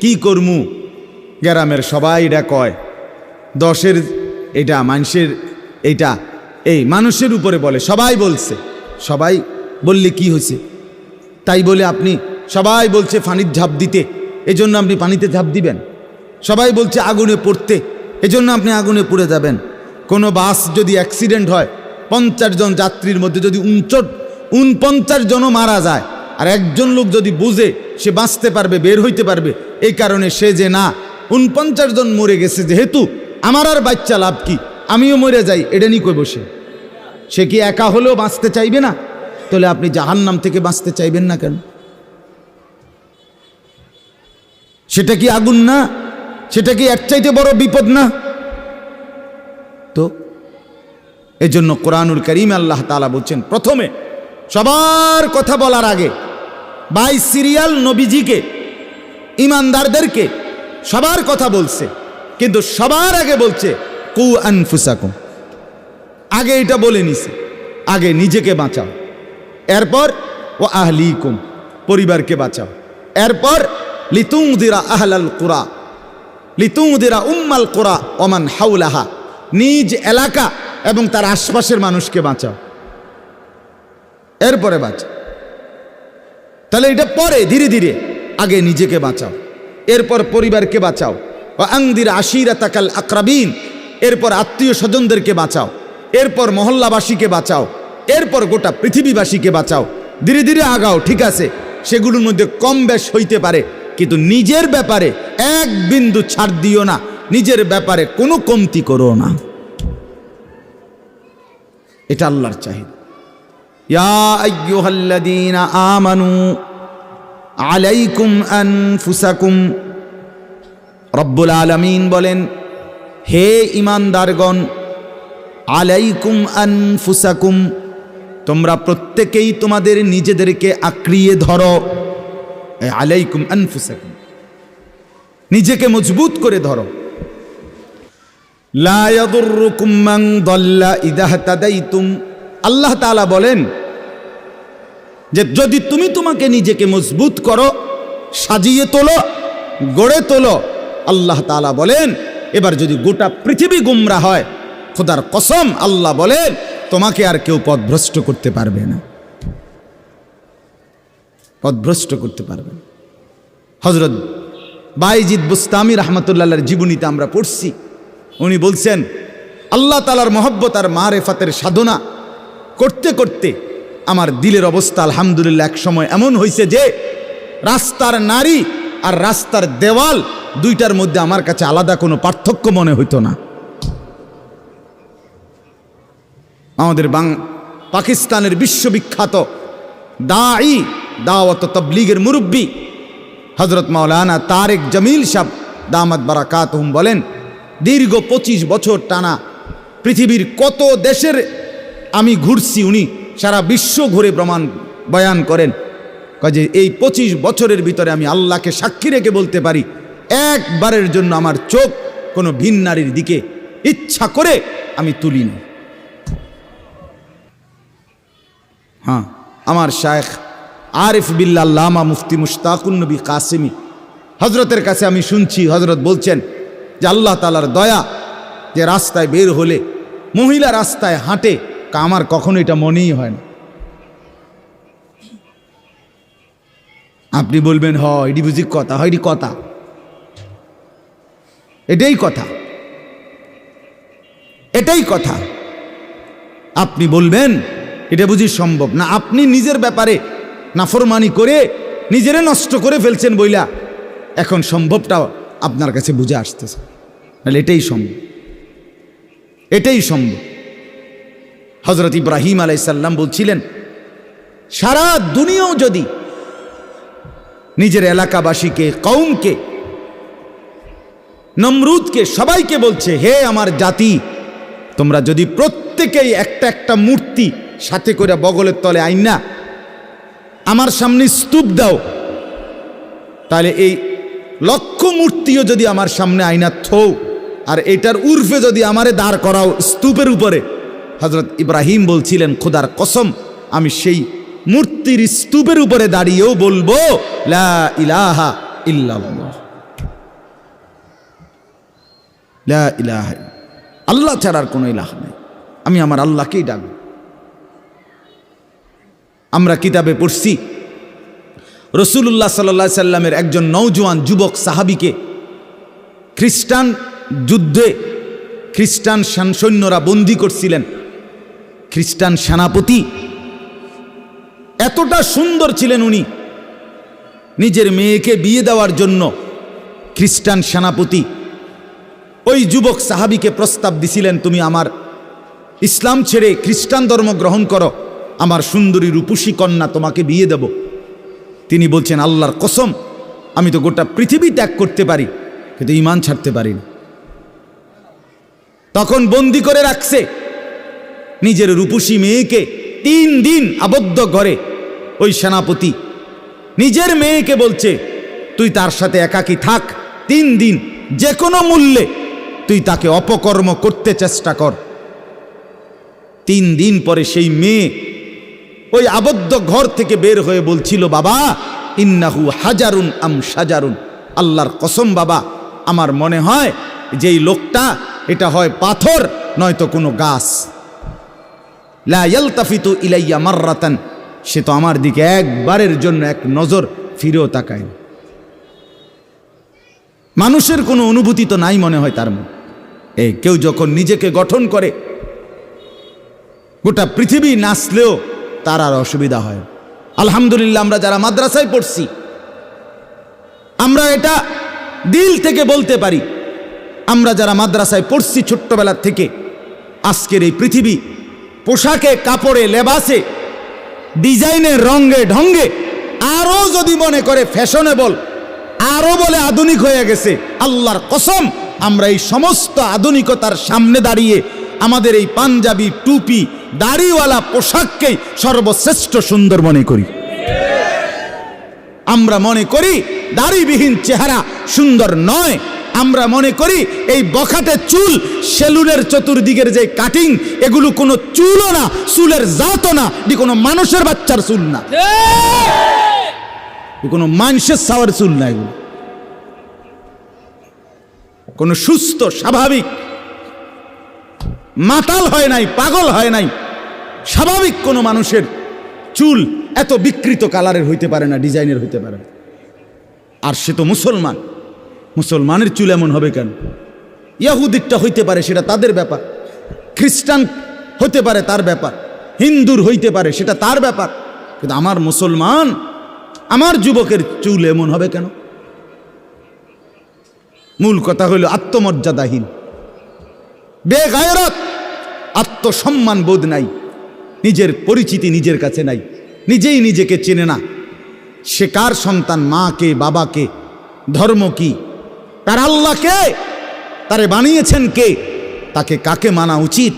কি করমু, গ্রামের সবাই এটা কয়, 10-এর এটা মানুষের, এইটা এই মানুষের উপরে বলে, সবাই বলছে। সবাই বললে কি হয়েছে? তাই বলে আপনি, সবাই বলছে পানির ঝাঁপ দিতে, এজন্য আপনি পানিতে ঝাঁপ দিবেন? সবাই বলছে আগুনে পড়তে, এজন্য আপনি আগুনে পড়ে যাবেন? কোনো বাস যদি অ্যাক্সিডেন্ট হয়, 50 জন যাত্রীর মধ্যে যদি 49 জনও মারা যায়, আর একজন লোক যদি বুঝে সে বাঁচতে পারবে, বের হইতে পারবে, এই কারণে সে যে না 49 জন মরে গেছে, যেহেতু আমার আর বাচ্চা লাভ কি, আমিও মরে যাই, এটা নিয়ে কই বসে? সে কি একা হলেও বাঁচতে চাইবে না? তাহলে আপনি জাহান্নাম থেকে বাঁচতে চাইবেন না কেন? সেটা কি আগুন না? সেটা কি এর চাইতে বড় বিপদ না? তো এই জন্য কোরআনুল কারীমে আল্লাহ তাআলা বলছেন, প্রথমে সবার কথা বলার আগে বাই সিরিয়াল নবীজিকে, ইমানদারদেরকে সবার কথা বলছে, কিন্তু সবার আগে বলছে কু আনফুসাকুম। আগে এটা বলে নিছে, আগে নিজেকে বাঁচাও, এরপর ও আহলিকুম, পরিবারকে বাঁচাও, এরপর লিতুনদিরা আহলাল কুরা, লিতুনদিরা উম্মাল কুরা ওমান হাওলাহা, নিজ এলাকা এবং তার আশপাশের মানুষকে বাঁচাও, এরপরে বাঁচাও। তাহলে এটা পরে ধীরে ধীরে, আগে নিজেকে বাঁচাও, এরপর পরিবারকে বাঁচাও। ও আনদির আশিরাতাকাল আকরাবিন, এরপর আত্মীয় স্বজনদেরকে বাঁচাও, এরপর মহল্লাবাসীকে বাঁচাও, এরপর গোটা পৃথিবীবাসীকে বাঁচাও। ধীরে ধীরে আগাও, ঠিক আছে, সেগুলোর মধ্যে কম বেশ হইতে পারে, কিন্তু নিজের ব্যাপারে এক বিন্দু ছাড় দিও না, নিজের ব্যাপারে কোনো কমতি করো না। এটা আল্লাহর চাহিদা। ইয়া আইয়ুহাল্লাযীনা আমানু আলাইকুম আনফুসাকুম, রব্বুল আলামিন বলেন, হে ঈমানদারগণ, আলাইকুম আনফুসাকুম, তোমরা প্রত্যেকেই তোমাদের নিজেদেরকে আঁকড়িয়ে ধরো। আলাইকুম আনফুসাকুম, নিজেকে মজবুত করে ধরো। লা ইয়াদুররুকুম মান দাল্লা ইযা ইহতাদাইতুম, আল্লাহ তাআলা বলেন, যে যদি তুমি তোমাকে নিজেকে মজবুত করো, সাজিয়ে তোলো, গড়ে তোলো, আল্লাহ তাআলা বলেন এবার যদি গোটা পৃথিবী গুমরা হয়, খোদার কসম আল্লাহ বলেন তোমাকে আর কেউ পথভ্রষ্ট করতে পারবে না, পথভ্রষ্ট করতে পারবে না। হযরত বাইজিদ বুস্তামি রাহমাতুল্লাহর জীবনীতে আমরা পড়ছি, উনি বলছেন আল্লাহ তাআলার মহব্বত আর মারেফাতের সাধনা করতে করতে আমার দিলের অবস্থা আলহামদুলিল্লাহ এক সময় এমন হয়েছে যে রাস্তার নারী আর রাস্তার দেওয়াল দুইটার মধ্যে আমার কাছে আলাদা কোনো পার্থক্য মনে হইতো না। আমাদের পাকিস্তানের বিশ্ববিখ্যাত দাঈ, দাওয়াত ও তাবলীগের মুরব্বী হযরত মাওলানা তারেক জামিল সাহেব দামাত বারাকাতুহুম বলেন, দীর্ঘ 25 বছর টানা পৃথিবীর কত দেশের আমি ঘুরছি, উনি সারা বিশ্ব ঘুরে বয়ান করেন যে এই 25 বছরের ভিতরে আমি আল্লাহকে সাক্ষী রেখে বলতে পারি একবারের জন্য আমার চোখ কোনো ভিন নারীর দিকে ইচ্ছা করে আমি তুলিনি। হ্যাঁ, আমার শায়েখ আরিফ বিল্লাহ আল্লামা মুফতি মুশতাকুন নবী কাসেমি হজরতের কাছে আমি শুনছি, হজরত বলছেন যে আল্লাহ তাআলার দয়া যে রাস্তায় বের হলে মহিলা রাস্তায় হাঁটে, আমার কখনো এটা মনেই হয় না। আপনি বলবেন হ এটি বুঝি কথা, হয় এটি কথা, এটাই কথা, এটাই কথা। আপনি বলবেন এটা বুঝি সম্ভব না, আপনি নিজের ব্যাপারে নাফরমানি করে নিজেরে নষ্ট করে ফেলছেন বইলা এখন সম্ভবটা আপনার কাছে বুঝে আসতেছে, তাহলে এটাই সম্ভব, এটাই সম্ভব। হযরত ইব্রাহিম আলাইহিস সালাম বলছিলেন সারা দুনিয়াও যদি নিজের এলাকাবাসীকে, কওমকে, নমরুদকে, সবাইকে বলছে হে আমার জাতি, তোমরা যদি প্রত্যেকেই একটা একটা মূর্তি সাথে করে বগলের তলে আইনা আমার সামনে স্তূপ দাও, তাহলে এই লক্ষ মূর্তিও যদি আমার সামনে আইনা থও আর এটার উর্ফে যদি আমারে দাঁড় করাও স্তূপের উপরে, হযরত ইব্রাহিম বলছিলেন খোদার কসম আমি সেই মূর্তির স্তূপের উপরে দাঁড়িয়েও বলবো লা ইলাহা ইল্লাল্লাহ, লা ইলাহা, আল্লাহ ছাড়ার কোনো ইলাহ নেই, আমি আমার আল্লাহকেই ডাকব। আমরা কিতাবে পড়ছি রাসূলুল্লাহ সাল্লাল্লাহু আলাইহি সাল্লামের একজন নওজোয়ান যুবক সাহাবীকে খ্রিস্টান যুদ্ধে খ্রিস্টান সৈন্যরা বন্দী করছিলেন। খ্রিস্টান সেনাপতি এতটা সুন্দর ছিলেন, উনি নিজের মেয়েকে বিয়ে দেওয়ার জন্য খ্রিস্টান সেনাপতি ওই যুবক সাহাবীকে প্রস্তাব দিছিলেন, তুমি আমার ইসলাম ছেড়ে খ্রিস্টান ধর্ম গ্রহণ করো, আমার সুন্দরী রূপসী কন্যা তোমাকে বিয়ে দেব। তিনি বলছেন আল্লাহর কসম আমি তো গোটা পৃথিবী ত্যাগ করতে পারি কিন্তু ঈমান ছাড়তে পারি না। তখন বন্দি করে রাখছে নিজের রূপসী মেয়েকে 3 দিন আবদ্ধ ঘরে। ওই সেনাপতি নিজের মেয়েকে বলছে তুই তার সাথে একাকী থাক 3 দিন, যে কোনো মূল্যে তুই তাকে অপকর্ম করতে চেষ্টা কর। 3 দিন পরে সেই মেয়ে ওই আবদ্ধ ঘর থেকে বের হয়ে বলছিল বাবা ইন্নাহু হাজারুন আম শাজারুন, আল্লাহর কসম বাবা আমার মনে হয় যে এই লোকটা এটা হয় পাথর নয়তো কোনো গাছ। লা ইয়ালতাফিতু ইলাইয়া মাররাতান, সে তো আমার দিকে একবারের জন্য এক নজর ফিরেও তাকায় না। মানুষের কোনো অনুভূতি তো নাই মনে হয় তার মধ্যে। কেউ যখন নিজেকে গঠন করে গোটা পৃথিবী নাচলেও তার আর অসুবিধা হয়। আলহামদুলিল্লাহ আমরা যারা মাদ্রাসায় পড়ছি আমরা এটা দিল থেকে বলতে পারি, আমরা যারা মাদ্রাসায় পড়ছি ছোট্টবেলা থেকে, আজকের এই পৃথিবী পোশাকে, কাপড়ে, লেবাসে, ডিজাইনে, রঙে, ঢঙ্গে আরও যদি মনে করে ফ্যাশনেবল, আরও বলে আধুনিক হয়ে গেছে, আল্লাহর কসম আমরা এই সমস্ত আধুনিকতার সামনে দাঁড়িয়ে আমাদের এই পাঞ্জাবি, টুপি, দাড়িওয়ালা পোশাককেই সর্বশ্রেষ্ঠ সুন্দর মনে করি। আমরা মনে করি দাড়িবিহীন চেহারা সুন্দর নয়, আমরা মনে করি এই বখাটে চুল, সেলুনের চতুর্দিকের যে কাটিং, এগুলো কোনো চুলও না, চুলের জাতও না, এটি কোনো মানুষের বাচ্চার চুল না, কোনো মানুষের সাওয়ার চুল না, এগুলো কোনো সুস্থ স্বাভাবিক মাতাল হয় নাই, পাগল হয় নাই, স্বাভাবিক কোনো মানুষের চুল এত বিকৃত কালারের হইতে পারে না, ডিজাইনের হইতে পারে না। আর সে তো মুসলমান, মুসলমানের চুল এমন হবে কেন? ইয়াহুদিরটা হইতে পারে, সেটা তাদের ব্যাপার, খ্রিস্টান হতে পারে তার ব্যাপার, হিন্দুর হইতে পারে সেটা তার ব্যাপার, কিন্তু আমার মুসলমান, আমার যুবকের চুল এমন হবে কেন? মূল কথা হইল আত্মমর্যাদাহীন, বেগায়রত, আত্মসম্মান বোধ নাই, নিজের পরিচিতি নিজের কাছে নাই, নিজেই নিজেকে চেনে না। সে কার সন্তান, মা কে, বাবা কে, ধর্ম কি, তার আল্লাহ কে, তারে বানিয়েছেন কে, তাকে কাকে মানা উচিত,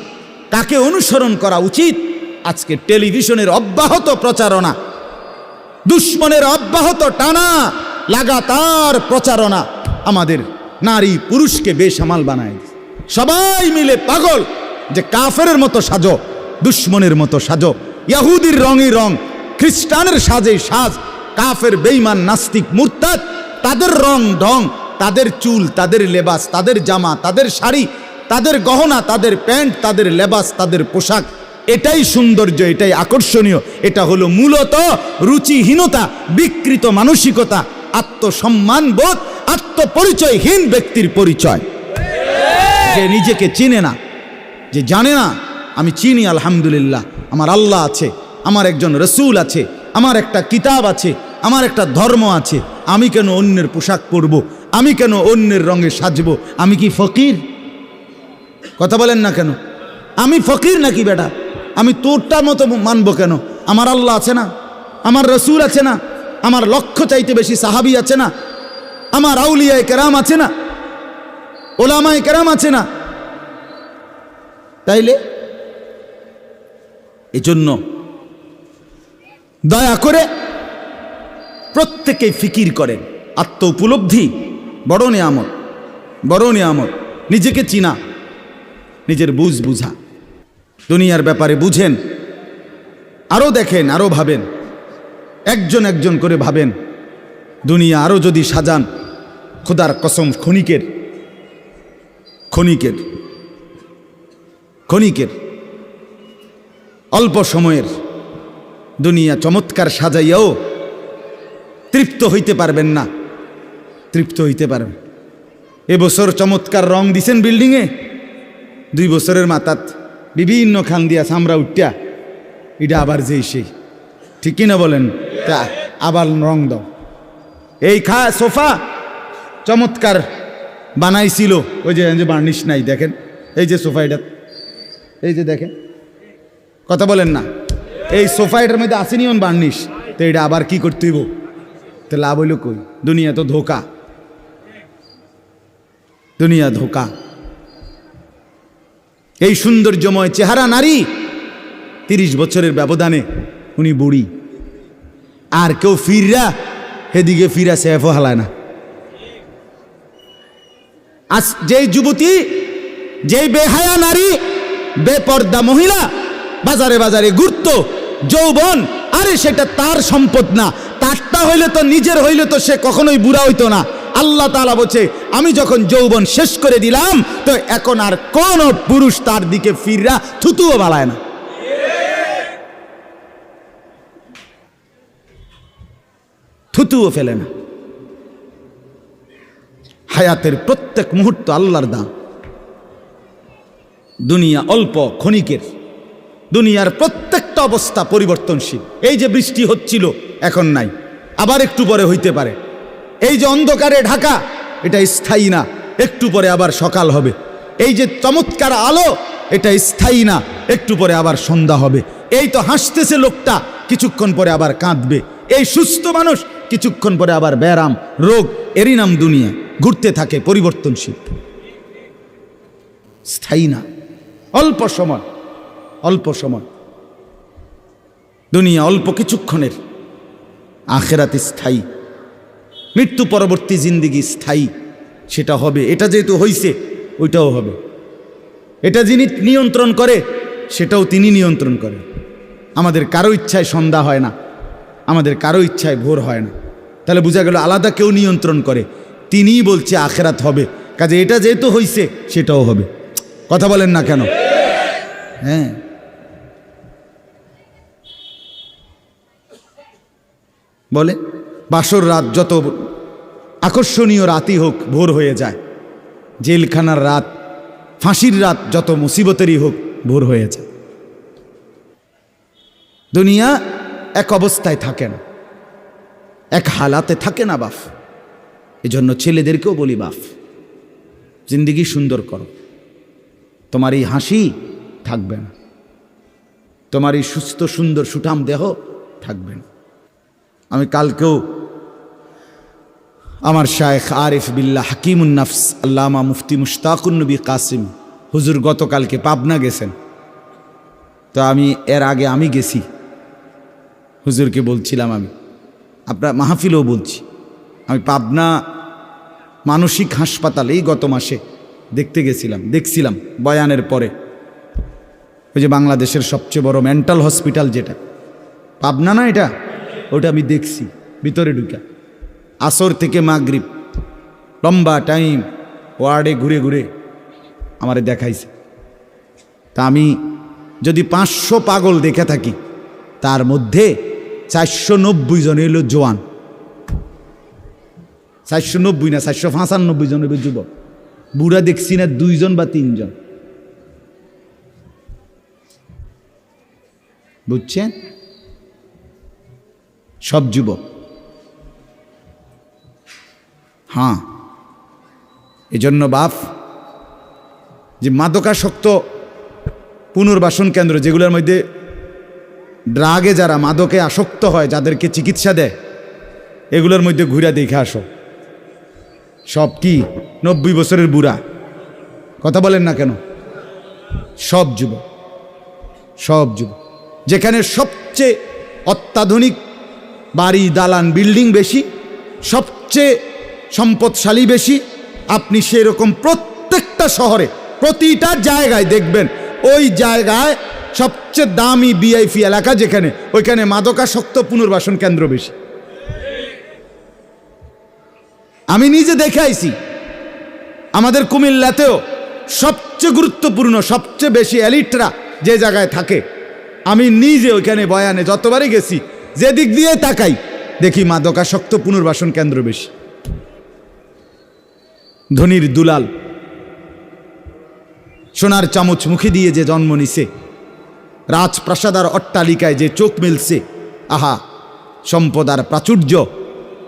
কাকে অনুসরণ করা উচিত। আজকে টেলিভিশনের অব্যাহত প্রচারণা, দুশ্মনের অব্যাহত টানা লাগাতার প্রচারণা আমাদের নারী পুরুষকে বেসামাল বানায়। সবাই মিলে পাগল যে কাফেরের মতো সাজো, দুশ্মনের মতো সাজো, ইহুদির রঙই রং, খ্রিস্টানের সাজে সাজ, কাফের বেঈমান নাস্তিক মুরতাদ তাদের রং ঢং, তাদের চুল, তাদের লেবাস, তাদের জামা, তাদের শাড়ি, তাদের গহনা, তাদের প্যান্ট, তাদের লেবাস, তাদের পোশাক, এটাই সৌন্দর্য, এটাই আকর্ষণীয়। এটা হলো মূলত রুচিহীনতা, বিকৃত মানসিকতা, আত্মসম্মান বোধ, আত্মপরিচয়হীন ব্যক্তির পরিচয়। যে নিজেকে চিনে না, যে জানে না আমি চিনি আলহামদুলিল্লাহ, আমার আল্লাহ আছে, আমার একজন রসুল আছে, আমার একটা কিতাব আছে, আমার একটা ধর্ম আছে, আমি কেন অন্যের পোশাক পরব, আমি কেন অন্যের রঙে সাজবো? আমি কি ফকির? কথা বলেন না কেন? আমি ফকির নাকি বেটা? আমি তোরটা মতো মানবো কেন? আমার আল্লাহ আছে না, আমার রসুল আছে না, আমার লক্ষ চাইতে বেশি সাহাবী আছে না, আমার আউলিয়ায়ে কেরাম আছে না, ওলামায়ে কেরাম আছে না। তাইলে এজন্য দয়া করে প্রত্যেকেই ফিকির করেন, আত্ম উপলব্ধি বড় নিয়ামত, বড় নিয়ামত। নিজেকে চিনা, নিজের বুঝ বুঝা, দুনিয়ার ব্যাপারে বুঝেন, আরও দেখেন, আরও ভাবেন, একজন একজন করে ভাবেন। দুনিয়া আরও যদি সাজান, খোদার কসম ক্ষণিকের ক্ষণিকের ক্ষণিকের অল্প সময়ের দুনিয়া চমৎকার সাজাইয়াও তৃপ্ত হইতে পারবেন না, তৃপ্ত হইতে পারবেন। এবছর চমৎকার রং দিছেন বিল্ডিংয়ে, 2 বছরের মাথাত বিভিন্ন খান দিয়া সামরা উঠিয়া এটা আবার যেই সেই, ঠিক কিনা বলেন? তা আবার রং দাও। এই সোফা চমৎকার বানাইছিল, ওই যে বার্নিশ নাই, দেখেন এই যে সোফা, এটা এই যে দেখেন, কথা বলেন না, এই সোফা এটার মধ্যে আসেনি অন বার্নিশ, তো এটা আবার কি করতে হইব? তো লাভ হইল কই? দুনিয়া তো ধোকা, দুনিয়া ধোকা। এই সৌন্দর্যময় চেহারা নারী, 30 বছরের ব্যবধানে উনি বুড়ি, আর কেউ ফিররা সেদিকে ফিরা সেফও হালায় না। আজ যেই যুবতী, যেই বেহায়া নারী, বেপর্দা মহিলা বাজারে বাজারে ঘুরতো, যৌবন, আরে সেটা তার সম্পদ না, তারটা হইলে তো, নিজের হইলে তো সে কখনোই বুড়া হইতো না। আল্লাহ তাআলা বলছে, আমি যখন যৌবন শেষ করে দিলাম, তো এখন আর কোন পুরুষ তার দিকে ফিররা থুতুও বালায় না। থুতুও ফেলে না। হায়াতের প্রত্যেক মুহূর্ত আল্লাহর দান। দুনিয়া অল্প ক্ষণিকের, দুনিয়ার প্রত্যেকটা অবস্থা পরিবর্তনশীল। এই যে বৃষ্টি হচ্ছিল, এখন নাই, আবার একটু পরে হইতে পারে। এই যে অন্ধকারে ঢাকা, এটা স্থায়ী না, একটু পরে আবার সকাল হবে। এই যে চমৎকার আলো, এটা স্থায়ী না, একটু পরে আবার সন্ধ্যা হবে। এই তো হাসতেছে লোকটা, কিছুক্ষণ পরে আবার কাঁদবে। এই সুস্থ মানুষ, কিছুক্ষণ পরে আবার ব্যারাম, রোগ, এরই নাম দুনিয়া। ঘুরতে থাকে, পরিবর্তনশীল, স্থায়ী না। অল্প সময়, অল্প সময় দুনিয়া, অল্প কিছুক্ষণের। আখিরাত স্থায়ী, মৃত্যু পরবর্তী জিন্দিগি স্থায়ী। সেটা হবে, এটা যেহেতু হইছে ওইটাও হবে। এটা যিনি নিয়ন্ত্রণ করে সেটাও তিনি নিয়ন্ত্রণ করেন। আমাদের কারো ইচ্ছায় সন্ধ্যা হয় না, আমাদের কারো ইচ্ছায় ভোর হয় না। তাহলে বোঝা গেল আলাদা কেউ নিয়ন্ত্রণ করে, তিনিই বলছে আখেরাত হবে, কাজে এটা যেহেতু হইছে সেটাও হবে। কথা বলেন না কেন? হ্যাঁ, বলে বাসর রাত যত আকর্ষণীয় রাতই হোক ভোর হয়ে যায়, জেলখানার রাত, ফাঁসির রাত যত মুসিবতেরই হোক ভোর হয়ে যায়। দুনিয়া এক অবস্থায় থাকে না, এক হালাতে থাকে না বাপ। এজন্য ছেলেদেরকেও বলি বাপ, জিন্দিগি সুন্দর করো। তোমার এই হাসি থাকবে না, তোমার এই সুস্থ সুন্দর সুঠাম দেহ থাকবে না। আমি কালকেও আমার শায়েখ আরিফ বিল্লাহ হাকিমুন নাফস আল্লামা মুফতি মুশতাকুন নবী কাসিম হুজুর গতকালকে পাবনা গেছেন। তো আমি এর আগে আমি গেছি, হুজুরকে বলছিলাম, আমি আপনার মাহফিলেও বলছি, আমি পাবনা মানসিক হাসপাতালে এই গত মাসে দেখতে গেছিলাম, দেখছিলাম বয়ানের পরে। ওই যে বাংলাদেশের সবচেয়ে বড় মেন্টাল হসপিটাল যেটা পাবনা না, এটা ওটা আমি দেখছি ভিতরে ঢুকা। আসর থেকে মাগরিব লম্বা টাইম ওয়ার্ডে ঘুরে ঘুরে আমারে দেখাইছে। তা আমি যদি 500 পাগল দেখে থাকি, তার মধ্যে 490 জন হইল জোয়ান। 490 না, 495 জন হইল যুবক। বুড়া দেখছি না 2 জন বা 3 জন। বুঝছেন? সব যুবক। হ্যাঁ, এজন্য বাপ যে মাদকাসক্ত পুনর্বাসন কেন্দ্র, যেগুলোর মধ্যে ড্রাগে যারা মাদকে আসক্ত হয়, যাদেরকে চিকিৎসা দেয়, এগুলোর মধ্যে ঘুরে দেখে আসো। সব কি 90 বছরের বুড়া? কথা বলেন না কেন? সব যুবক, সব যুবক। যেখানে সবচেয়ে অত্যাধুনিক বাড়ি, দালান, বিল্ডিং বেশি, সবচেয়ে সম্পদশালী বেশি, আপনি সেরকম প্রত্যেকটা শহরে প্রতিটা জায়গায় দেখবেন ওই জায়গায় সবচেয়ে দামি ভিআইপি এলাকা যেখানে, ওইখানে মাদকাসক্ত পুনর্বাসন কেন্দ্র বেশি। আমি নিজে দেখে আইছি। আমাদের কুমিল্লাতেও সবচেয়ে গুরুত্বপূর্ণ, সবচেয়ে বেশি এলিটরা যে জায়গায় থাকে, আমি নিজে ওইখানে বয়ানে যতবারই গেছি, যে দিক দিয়ে তাকাই দেখি মাদকাসক্ত পুনর্বাসন কেন্দ্র বেশি। ধনির দুলাল, সোনার চামচ মুখে দিয়ে যে জন্ম নিছে, রাজপ্রাসাদ আর অট্টালিকায় যে চোখ মেলছে, আহা, সম্পদ আর প্রাচুর্য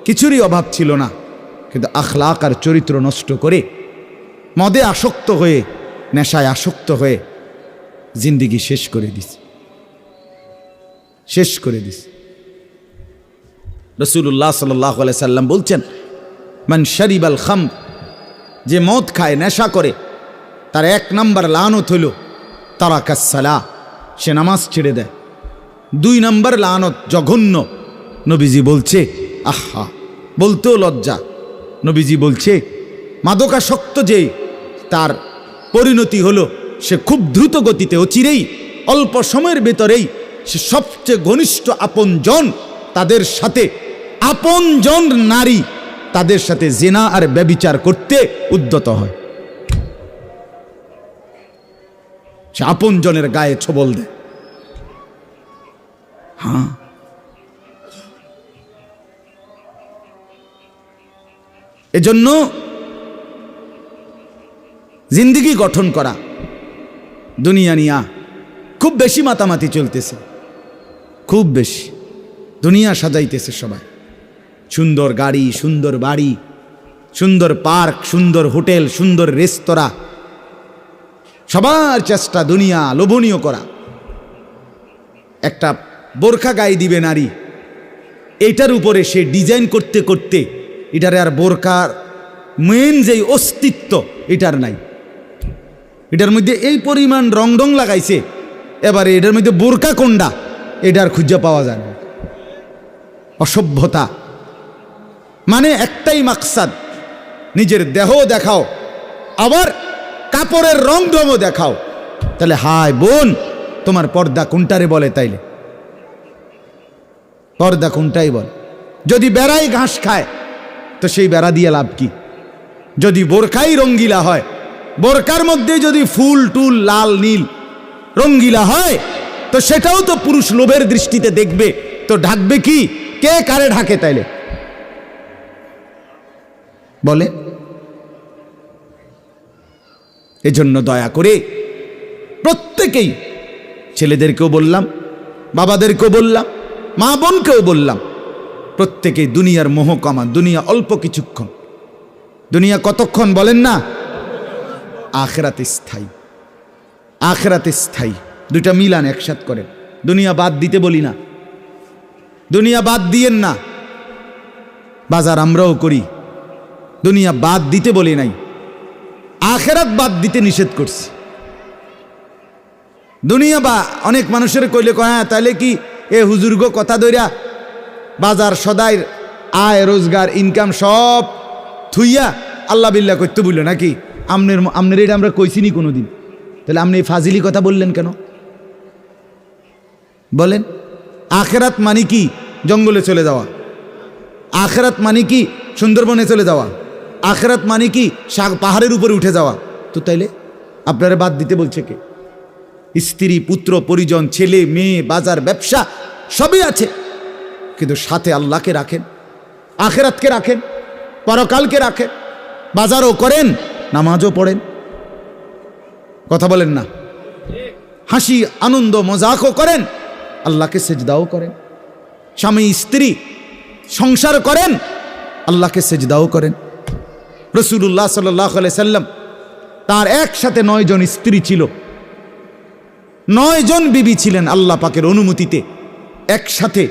কিছুরই অভাব ছিল না, কিন্তু আখলাক আর চরিত্র নষ্ট করে, মদে আসক্ত হয়ে, নেশায় আসক্ত হয়ে জিন্দিগি শেষ করে দিস, শেষ করে দিস। রাসূলুল্লাহ সাল্লাল্লাহু আলাইহি সাল্লাম বলছেন, মান শারিবাল খামর, যে মদ খায়, নেশা করে, তার 1 নম্বর লানত হইল তারাকাস সালাহ, সে নামাজ ছেড়ে দেয়। 2 নম্বর লানত জঘন্য, নবীজি বলছে, আহা, বলতেও লজ্জা, নবীজি বলছে মাদকাসক্ত যে, তার পরিণতি হলো সে খুব দ্রুত গতিতে, অচিরেই, অল্প সময়ের ভেতরেই সে সবচেয়ে ঘনিষ্ঠ আপনজন, তাদের সাথে আপনজন নারী, তাদের সাথে জিনা আর ব্যভিচার করতে উদ্যত হয়। সে আপনজনের গায়ে ছোবল দেয়। হ্যাঁ, এজন্য জিন্দিগি গঠন করা, দুনিয়া নিয়া খুব বেশি মাতামাতি চলতেছে, খুব বেশি। দুনিয়া সাজাইতেছে সবাই, সুন্দর গাড়ি, সুন্দর বাড়ি, সুন্দর পার্ক, সুন্দর হোটেল, সুন্দর রেস্তোরাঁ, সবার চেষ্টা দুনিয়া লোভনীয় করা। একটা বোরখা গায়ে দিবে নারী, এইটার উপরে সে ডিজাইন করতে করতে এটারে আর বোরকার মেন যেই অস্তিত্ব এটার নাই। এটার মধ্যে এই পরিমাণ রং ডং লাগাইছে, এবারে এটার মধ্যে বোরকা কোনটা এটার খুঁজে পাওয়া যায় না। অসভ্যতা, মানে একটাই মাকসাদ, নিজের দেহ দেখাও, আবার কাপড়ের রং ঢঙও দেখাও, তাহলে হায় বোন তোমার পর্দা কোনটারে বলে? তাইলে পর্দা কোনটাই বল? যদি বেড়াই ঘাস খায় তো সেই বেড়া দিয়ে লাভ কি? যদি বোরকাই রঙ্গিলা হয়, বোরকার মধ্যে যদি ফুল টুল লাল নীল রঙ্গিলা হয়, তো সেটাও তো পুরুষ লোভের দৃষ্টিতে দেখবে, তো ঢাকবে কি? কে কারে ঢাকে তাইলে বলে? এজন্য দয়া করে প্রত্যেকেই, ছেলেদেরকেও বললাম, বাবাদেরকেও বললাম, মা বোনকেও বললাম, প্রত্যেকেই দুনিয়ার মোহ কমান। দুনিয়া অল্প কিছুক্ষণ। দুনিয়া কতক্ষণ বলেন না? আখিরাতে স্থায়ী। আখিরাতে স্থায়ী। দুইটা মিলান, একসাথ করেন। দুনিয়া বাদ দিতে বলি না, দুনিয়া বাদ দিয়েন না। বাজার আমরাও করি, দুনিয়া বাদ দিতে বলি নাই, আখিরাত বাদ দিতে নিষেধ করছি। দুনিয়া বা অনেক মানুষের কইলে কয় হ্যাঁ তাইলে কি এ হুজুর্গ কথা দইরা বাজার সদাই আয় রোজগার ইনকাম সব থুইয়া আল্লাহ বিল্লাহ করতে বললো নাকি? আমনের এটা আমরা কইছিনি কোনোদিন, তাহলে আপনি এই ফাজিলি কথা বললেন কেন বলেন? আখিরাত মানে কি? জঙ্গলে চলে যাওয়া। আখিরাত মানে কি? সুন্দরবনে চলে যাওয়া। আখিরাত মানে কি? পাহাড়ের উপরে উঠে যাওয়া। তো তাইলে আপনারা বাদ দিতে বলছে কে? স্ত্রী, পুত্র, পরিজন, ছেলে মেয়ে, বাজার, ব্যবসা সবই আছে, কিন্তু সাথে আল্লাহকে রাখেন, আখিরাতকে রাখেন, পরকালকে রাখেন, বাজারও করেন, নামাজও পড়েন। কথা বলেন না? হাসি আনন্দ মজাকও করেন, আল্লাহকে সেজদাও করেন। স্বামী স্ত্রী সংসার করেন, আল্লাহকে সেজদাও করেন। রাসূলুল্লাহ সাল্লাল্লাহু আলাইহি সাল্লাম তার একসাথে 9 জন স্ত্রী ছিল, 9 জন বিবি ছিলেন আল্লাহ পাকের অনুমতিতে একসাথে।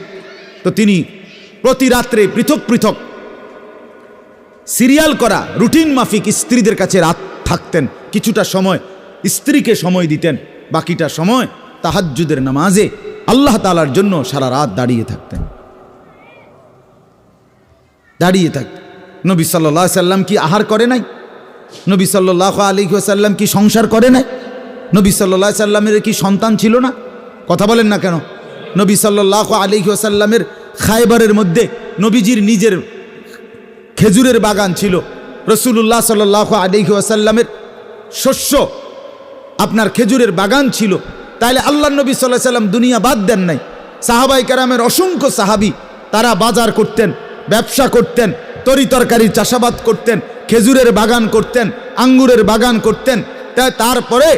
তো তিনি প্রতি রাত্রে পৃথক পৃথক সিরিয়াল করা রুটিন মাফিক স্ত্রীদের কাছে রাত থাকতেন। কিছুটা সময় স্ত্রীকে সময় দিতেন, বাকিটা সময় তাহাজ্জুদের নামাজে আল্লাহ তাআলার জন্য সারা রাত দাঁড়িয়ে থাকতেন। দাঁড়িয়ে থাকতেন। নবী সাল্লাল্লাহু আলাইহি সাল্লাম কি আহার করে নাই? নবী সাল্লাল্লাহু আলাইহি ওয়াসাল্লাম কি সংসার করে নাই? নবী সাল্লাল্লাহু আলাইহি সাল্লামের কি সন্তান ছিল না? কথা বলেন না কেন? নবী সাল্লাল্লাহু আলাইহি ওয়াসাল্লামের খায়বারের মধ্যে নবীজির নিজের খেজুরের বাগান ছিল। রাসূলুল্লাহ সাল্লাল্লাহু আলাইহি ওয়াসাল্লামের শস্য আপনার খেজুরের বাগান ছিল। তাইলে আল্লাহর নবী সাল্লাল্লাহু আলাইহি সাল্লাম দুনিয়া বাদ দেন নাই। সাহাবায়ে কেরামের অসংখ্য সাহাবী তারা বাজার করতেন, ব্যবসা করতেন, তরি তরকারির চাষাবাদ করতেন, খেজুরের বাগান করতেন, আঙ্গুরের বাগান করতেন, তাই তারপরে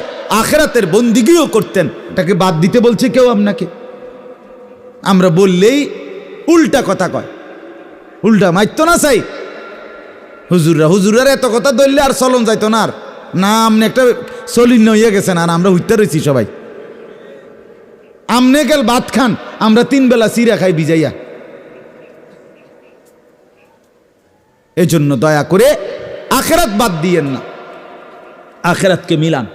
আখিরাতের বন্দিগিও করতেন। এটাকে বাদ দিতে বলছে কেউ আপনাকে? আমরা বললেই উল্টা কথা কয়, উল্টা মাইতো না চাই। হুজুরের এত কথা ধরলে আর চলন যাইতো না। আর না আমনে একটা চলিন হইয়া গেছেন, আর আমরা হইতে রয়েছি সবাই। আমনে গেল ভাত খান, আমরা 3 বেলা চিরা খাই ভিজাইয়া। এজন্য দয়া করে আখিরাত বাদ দিয়েন না, আখিরাতকে মিলান।